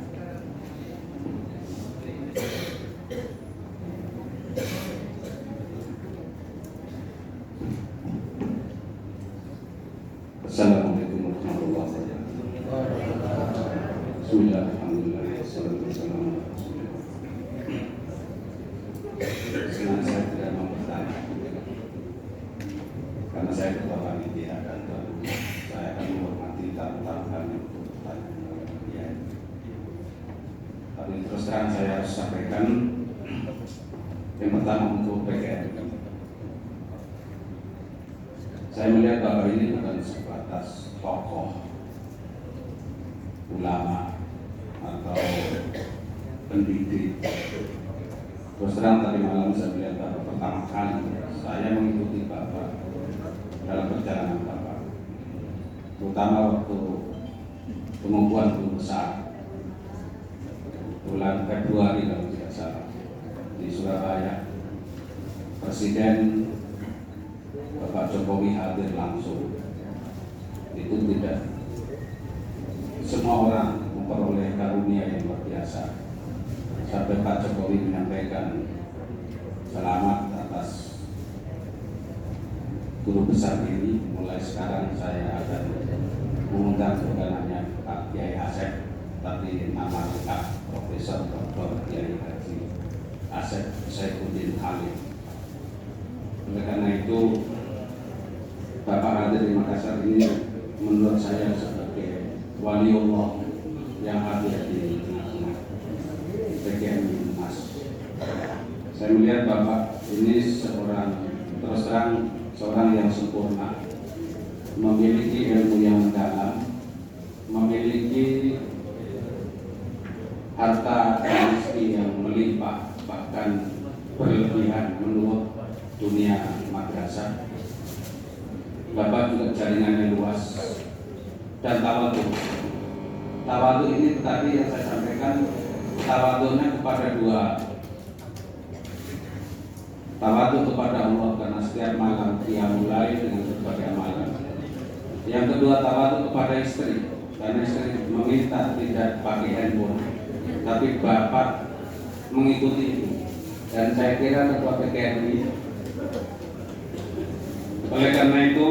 S8: Assalamualaikum warahmatullahi wabarakatuh. Bismillah, alhamdulillah, wassalatu wassalamu ala rasulillah. Senang saya tidak mau bertanya, karena saya ketua panitia dan saya akan menghormati tamu-tamu untuk bertanya kepada dia. Tapi terus terang saya harus sampaikan yang pertama untuk PGM. Saya melihat Bapak ini bukan sebatas tokoh ulama atau pendidik. Terus terang tadi malam saya melihat Bapak pertama kali saya mengikuti Bapak dalam perjalanan Bapak, terutama waktu pengumpulan guru besar bulan Februari kalau tidak salah di Surabaya. Presiden Bapak Jokowi hadir langsung. Itu tidak semua orang memperoleh karunia yang luar biasa. Sampai Pak Jokowi menyampaikan selamat atas guru besar ini. Mulai sekarang saya akan mengundang bukan hanya Pak Kiai Asep, tapi nama lengkap Profesor Dr. Kiai Haji Asep Saifuddin Khalil. Oleh karena itu Bapak hadir di Makassar ini menurut saya sebagai waliullah yang hadir di tengah-tengah PGMI Mas. Saya melihat Bapak ini terus terang seorang yang sempurna, memiliki ilmu yang mendalam, memiliki harta dan rezeki yang melimpah, bahkan berlebihan menurut dunia madrasah. Bapak juga jaringannya luas dan tawadu. Tawadu ini tadi yang saya sampaikan, tawadunya kepada dua. Tawadu kepada Allah karena setiap malam dia mulai dengan berbagai amalan. Yang kedua, tawadu kepada istri, karena istri meminta tidak pakai handphone, tapi Bapak mengikuti itu. Dan saya kira Ketua PGMI. Oleh karena itu,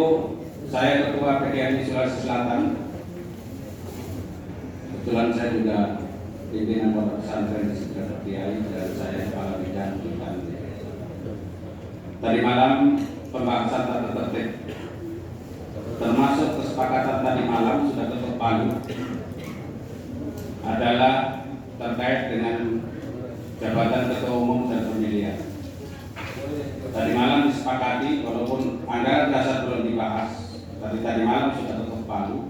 S8: saya Ketua PGMI Sulawesi Selatan. Kebetulan saya juga pimpinan pondok pesantren di sekitar Kiai, dan saya kepala bidang Tadi malam pembahasan tata tertib, termasuk kesepakatan tadi malam sudah ketuk palu, adalah terkait dengan jabatan ketua umum dan pemilihan. Tadi malam disepakati, walaupun anggaran dasar belum dibahas, tapi tadi malam sudah ketuk palu,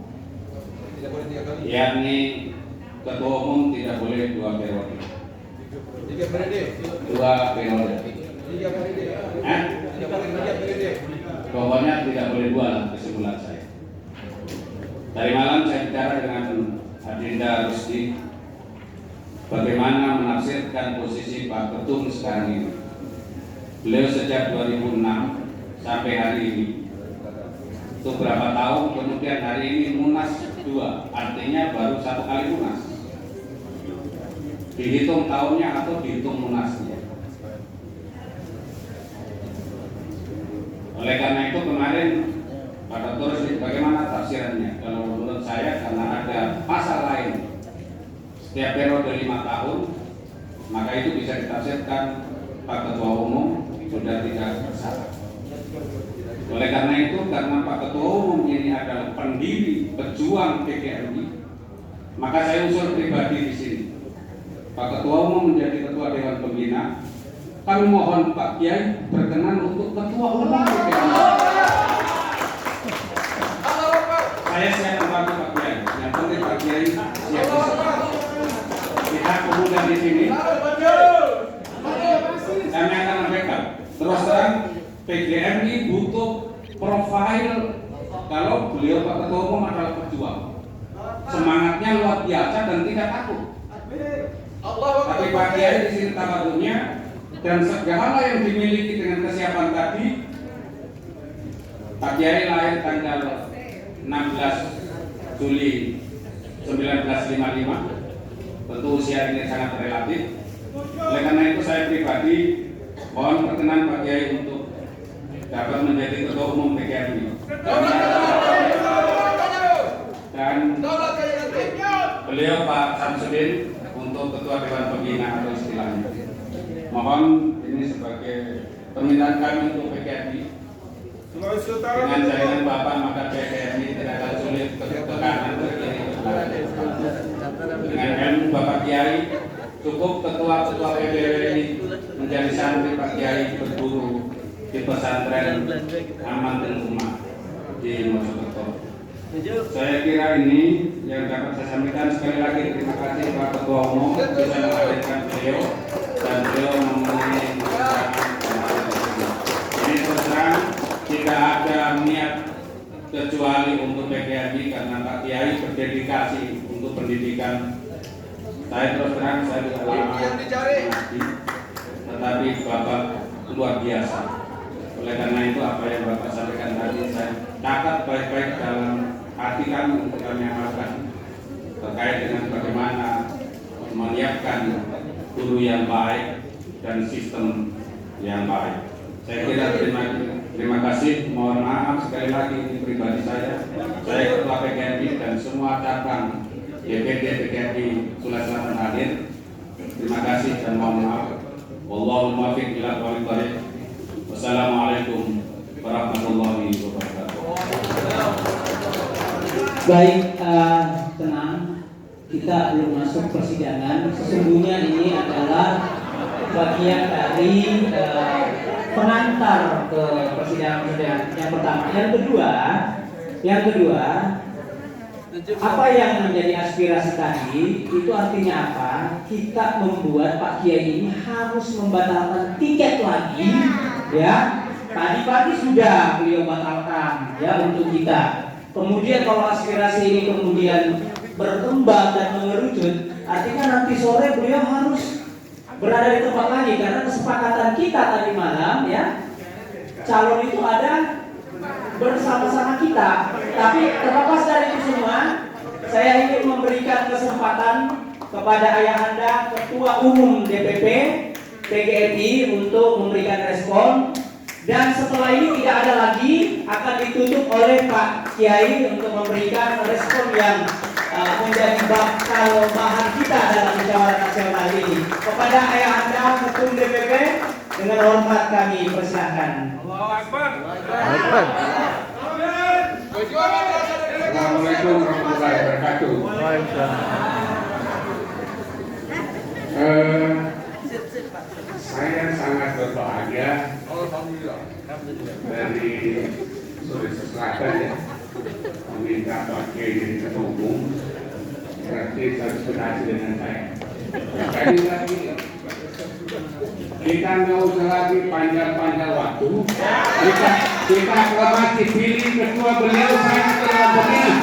S8: yakni ketua umum tidak boleh 2 periode. 2 periode. Pokoknya tidak boleh 2 lah kesimpulan saya. Tadi malam saya bicara dengan Adinda Rusdi bagaimana menafsirkan posisi Pak Ketum sekarang ini. Beliau sejak 2006 sampai hari ini, itu berapa tahun, kemudian hari ini Munas 2, artinya baru 1 kali Munas. Dihitung tahunnya atau dihitung Munasnya. Oleh karena itu kemarin Pak Dr. bagaimana tafsirannya? Kalau menurut saya karena ada pasal lain setiap periode 5 tahun, maka itu bisa ditafsirkan Pak Ketua Umum sudah tidak bersalah. Oleh karena itu, karena Pak Ketua Umum ini adalah pendiri pejuang PGRI, maka saya usul pribadi di sini. Pak Ketua Umum menjadi Ketua Dewan Pembina. Kami mohon Pak Kiai berkenan untuk Ketua Umum PGRI. Saya siap membantu Pak Kiai. Yang penting Pak Kiai siap bersedia. Kita kemudian di sini. Kami akan membackup. Terus terang PGRI butuh profil kalau beliau Pak Ketua Umum adalah pejuang. Semangatnya luar biasa dan tidak takut. Tapi Pak Kiai di sini tawadhunya dan segala yang dimiliki dengan kesiapan tadi. Pak Kiai lahir tanggal 16 Juli 1955. Tentu usia ini sangat relatif. Oleh karena itu saya pribadi mohon perkenan Pak Kiai untuk dapat menjadi Ketua Umum PGRI. Dan beliau Pak Samsudin untuk Ketua Dewan Pembina atau istilahnya. Mohon ini sebagai permintaan kami untuk PGRI. Dengan jaringan Bapak maka PGRI tidak akan sulit ke kanan ke kiri. Dengan ilmu Bapak Kiai cukup ketua-ketua PGRI menjadi santri Pak Kiai berguru di pesantren Amantul Ummah di Mojokerto. Saya kira ini yang dapat saya sampaikan. Sekali lagi terima kasih Pak Ketua Umum bisa menghadirkan beliau dan beliau memenuhi undangan. Ini terus terang tidak ada niat kecuali untuk PGRI karena Pak Kiai berdedikasi untuk pendidikan. Saya terus terang saya tidak lama mengaji, tetapi Bapak luar biasa. Oleh karena itu apa yang Bapak sampaikan tadi saya catat baik-baik dalam hati kami untuk kami amalkan terkait dengan bagaimana menyiapkan guru yang baik dan sistem yang baik. Saya kira terima kasih. Mohon maaf sekali lagi ini pribadi saya Ketua PGRI dan semua cabang DPD PGRI Sulawesi Selatan hadir. Terima kasih dan mohon maaf. Wallahul muwaffiq ila aqwamit thoriq. Wassalamualaikum warahmatullahi wabarakatuh.
S2: Baik, tenang. Kita belum masuk persidangan. Sesungguhnya ini adalah bagian dari pengantar ke persidangan yang pertama. Yang kedua, apa yang menjadi aspirasi tadi itu artinya apa? Kita membuat Pak Kiai ini harus membatalkan tiket lagi, ya. Tadi pagi sudah beliau batalkan, ya, untuk kita. Kemudian kalau aspirasi ini kemudian berkembang dan mengerucut, artinya nanti sore beliau harus berada di tempat lagi karena kesepakatan kita tadi malam, ya, calon itu ada bersama-sama kita. Tapi terlepas dari itu semua, saya ingin memberikan kesempatan kepada ayahanda Ketua Umum DPP PGRI untuk memberikan respon. Dan setelah ini tidak ada lagi, akan ditutup oleh Pak Kiai untuk memberikan respon yang menjadi bakal bahan kita dalam musyawarah nasional ini. Kepada ayahanda Ketum DPP, Dengan hormat kami persilahkan.
S9: Assalamualaikum warahmatullahi wabarakatuh. Saya sangat berbahagia dari Sulawesi Selatan ya, meminta Pak Kiai jadi ketua umum. Berarti harus berhasil dengan saya. Sekali lagi, kita nggak usah lagi panjang-panjang waktu. Kita aklamasi pilih ketua beliau saya telah pemilih.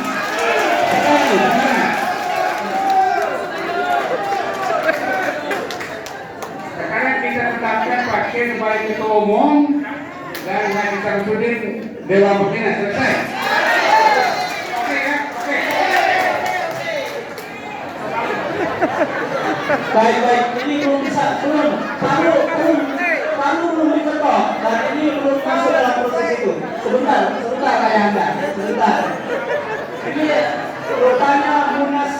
S9: Sekarang kita tetapkan Pak Kiai sebagai ketua umum dan Haji Samsudin Dewan Pembina. Selesai. Oke ya, oke.
S2: Baik, ini belum bisa, belum diketok, dan ini belum masuk dalam proses itu. Sebentar kayak Anda, sebentar. Ini rupanya Munas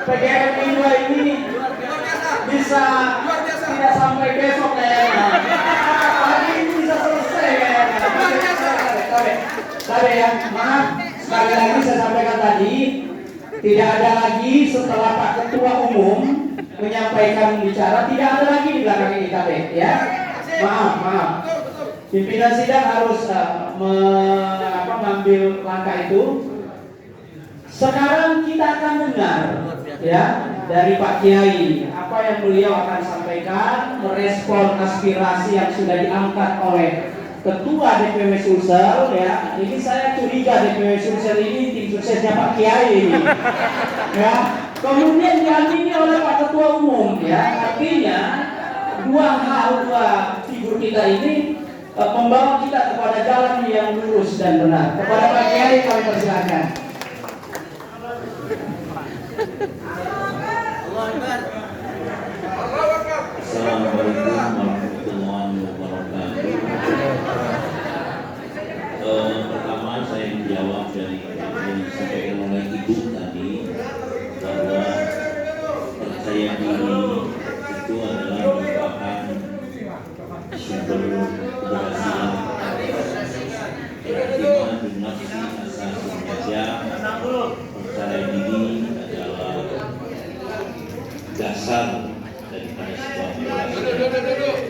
S2: PGRI 2 ini bisa tidak sampai besok kayaknya. Hari ini bisa selesai kayaknya. Tapi ya, maaf, sekali lagi saya sampaikan tadi, tidak ada lagi setelah Pak Ketua Umum menyampaikan bicara, tidak ada lagi di belakang ini KB, ya. Maaf. Pimpinan sidang harus mengambil langkah itu. Sekarang kita akan dengar, ya, dari Pak Kiai apa yang beliau akan sampaikan, merespon aspirasi yang sudah diangkat oleh Ketua DPW Sulsel, ya. Ini saya curiga DPW Sulsel ini tim suksesnya Pak Kiai ini, ya. Kemudian diamini oleh Pak Ketua Umum, ya. Artinya dua figur kita ini membawa kita kepada jalan yang lurus dan benar. Kepada Pak Kiai kami persilakan.
S1: Assalamualaikum warahmatullahi wabarakatuh. Pertama saya menjawab dari yang disampaikan oleh Ibu tadi, bahwa percaya diri itu adalah merupakan sumber keberhasilan. Perhatian dinasti asal saja, percaya diri adalah dasar daripada sebuah keberhasilan.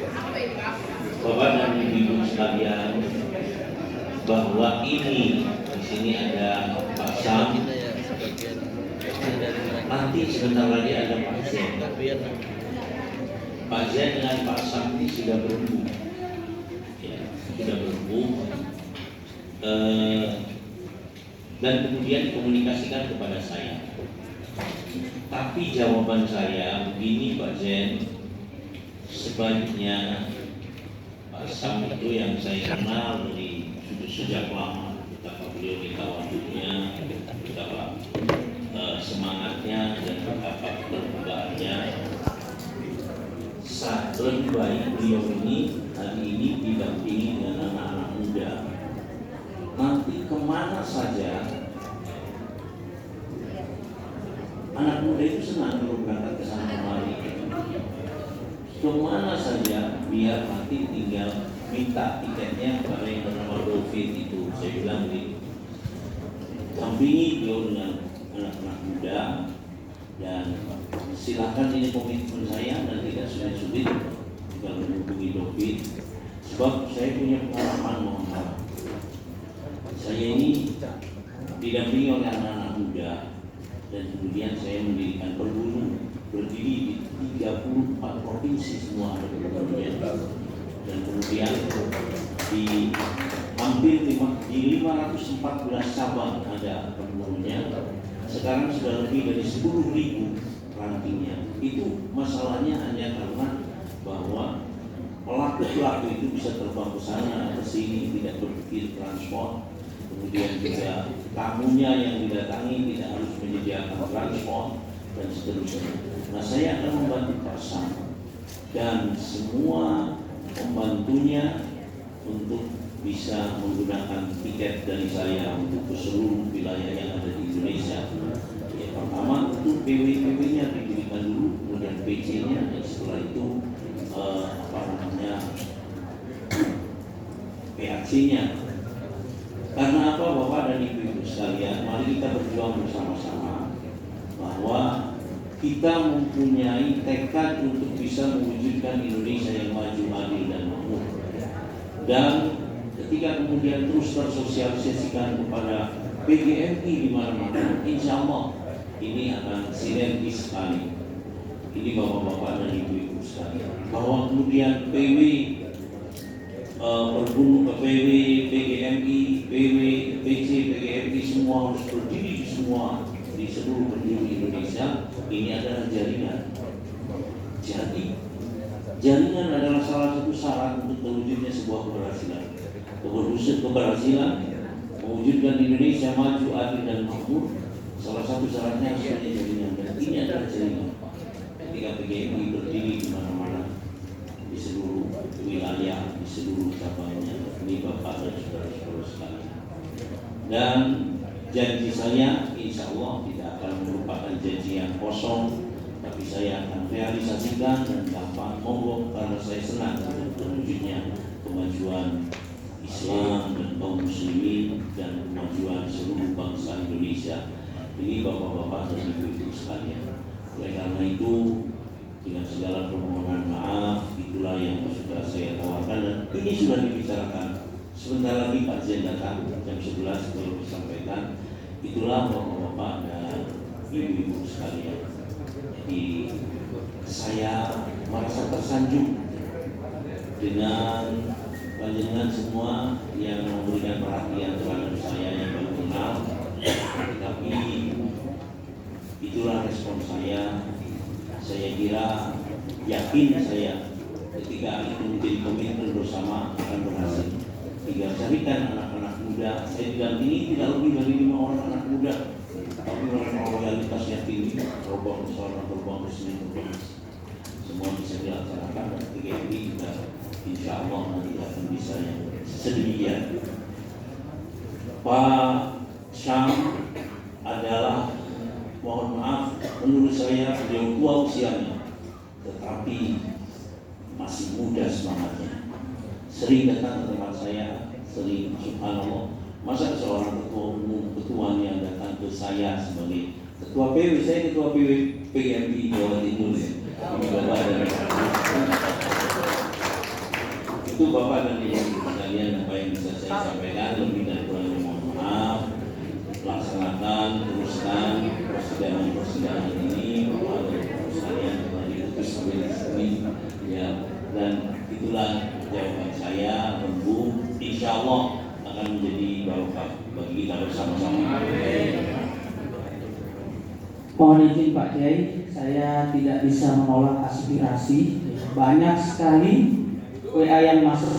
S1: Bapak dan Ibu sekalian, bahwa ini di sini ada Pak Sam, nanti sebentar lagi ada Pak Zen. Pak Zen dengan Pak Sam ini sudah berhubung, ya, dan kemudian komunikasikan kepada saya. Tapi jawaban saya begini, Pak Zen, sebaiknya Pak Sam itu yang saya kenal dari sejak lama, betapa beliau di kawannya, betapa semangatnya dan betapa keterbukaannya. Lebih baik beliau ini hari ini didampingi dengan anak-anak muda. Nanti kemana saja anak muda itu senang kalau berangkat ke sana kemari. Kemana saja biar nanti tinggal minta tiketnya kepada yang bernama David itu. Saya bilang gitu, dampingi beliau dengan anak-anak muda, dan silakan, ini komitmen saya dan tidak sulit-sulit kalau menghubungi David, sebab saya punya pengalaman. Mohon maaf, saya ini didampingi oleh anak-anak muda, dan kemudian saya mendirikan perguru, berdiri di 34 provinsi semua ada pergurunya, dan kemudian di hampir di 514 cabang ada pergurunya. Sekarang sudah lebih dari 10.000 rankingnya. Itu masalahnya hanya karena bahwa pelaku-pelaku itu bisa terbang ke sana ke sini, tidak berpikir transport. Kemudian juga tamunya yang didatangi tidak harus menyediakan transport dan seterusnya. Nah, saya akan membantu Pak Sam dan semua pembantunya untuk bisa menggunakan tiket dari saya untuk ke seluruh wilayah yang ada di Indonesia. Ya, pertama itu PW-PW-nya diberikan dulu, kemudian PC-nya, dan setelah itu PAC-nya. Karena apa Bapak dan Ibu sekalian, mari kita berjuang bersama-sama bahwa kita mempunyai tekad untuk bisa mewujudkan Indonesia yang maju, adil dan makmur. Dan ketika kemudian terus tersosialisasikan kepada PGMI di mana-mana, insya Allah ini akan sinergis sekali. Ini Bapak-bapak dan Ibu-ibu sekalian. Bahwa kemudian PW, PW, PGMI, PW, PC, PGMI semua harus berdiri semua di seluruh penjuru Indonesia. Ini adalah jaringan. Jadi jaringan adalah salah satu syarat untuk terwujudnya sebuah keberhasilan. Keberhasilan mewujudkan Indonesia maju, adil dan makmur. Salah satu syaratnya harus ada jaringan. Dan ini adalah jaringan. Ketika PGMI berdiri di mana-mana, di seluruh wilayah, di seluruh cabangnya, ini Bapak dan saudara-saudara sekalian. Dan janji saya, insya Allah tidak akan merupakan janji yang kosong, tapi saya akan realisasikan dan gampang monggo karena saya senang untuk terwujudnya kemajuan Islam dan kaum muslimin dan kemajuan seluruh bangsa Indonesia. Ini Bapak-bapak dan Ibu-ibu sekalian. Oleh karena itu, dengan segala permohonan maaf, itulah yang sudah saya tawarkan dan ini sudah dibicarakan. Sebentar lagi Pak Zen datang jam 11 baru disampaikan. Itulah Bapak-bapak dan Ibu-ibu sekalian. Jadi saya merasa tersanjung dengan panjenengan semua yang memberikan perhatian terhadap saya yang baru kenal. Tapi itulah respon saya. Saya kira, yakin saya ketika itu menjadi komitmen bersama akan berhasil. Tinggal carikan anak-anak muda. Saya didampingi tidak lebih dari 5 orang anak muda, tapi mereka loyalitasnya tinggi, terbang besar, terbang bersih, semua bisa dilaksanakan. Dan ketika ini kita insya Allah nanti akan bisa yang sedemikian. Pak Syam adalah, mohon maaf, menurut saya beliau tua usianya, tetapi masih muda semangatnya. Sering datang ke tempat saya, sering, subhanallah, masa seorang ketua umum, ketuanya datang ke saya sebagai ketua PW, saya ketua PW PGMI Jawa Timur ya. Ini Bapak dan itu Bapak dan Ibu sekalian, apa yang bisa saya sampaikan, lebih dan kurangnya mohon maaf. Laksanakan, teruskan persidangan ini, Bapak dan Ibu sekalian, diutus sampai di sini ya. Dan itulah jawaban saya, lembut, insya Allah akan menjadi barokah bagi kita bersama-sama.
S2: Mohon izin Pak Kiai, saya tidak bisa menolak aspirasi. Banyak sekali WA yang masuk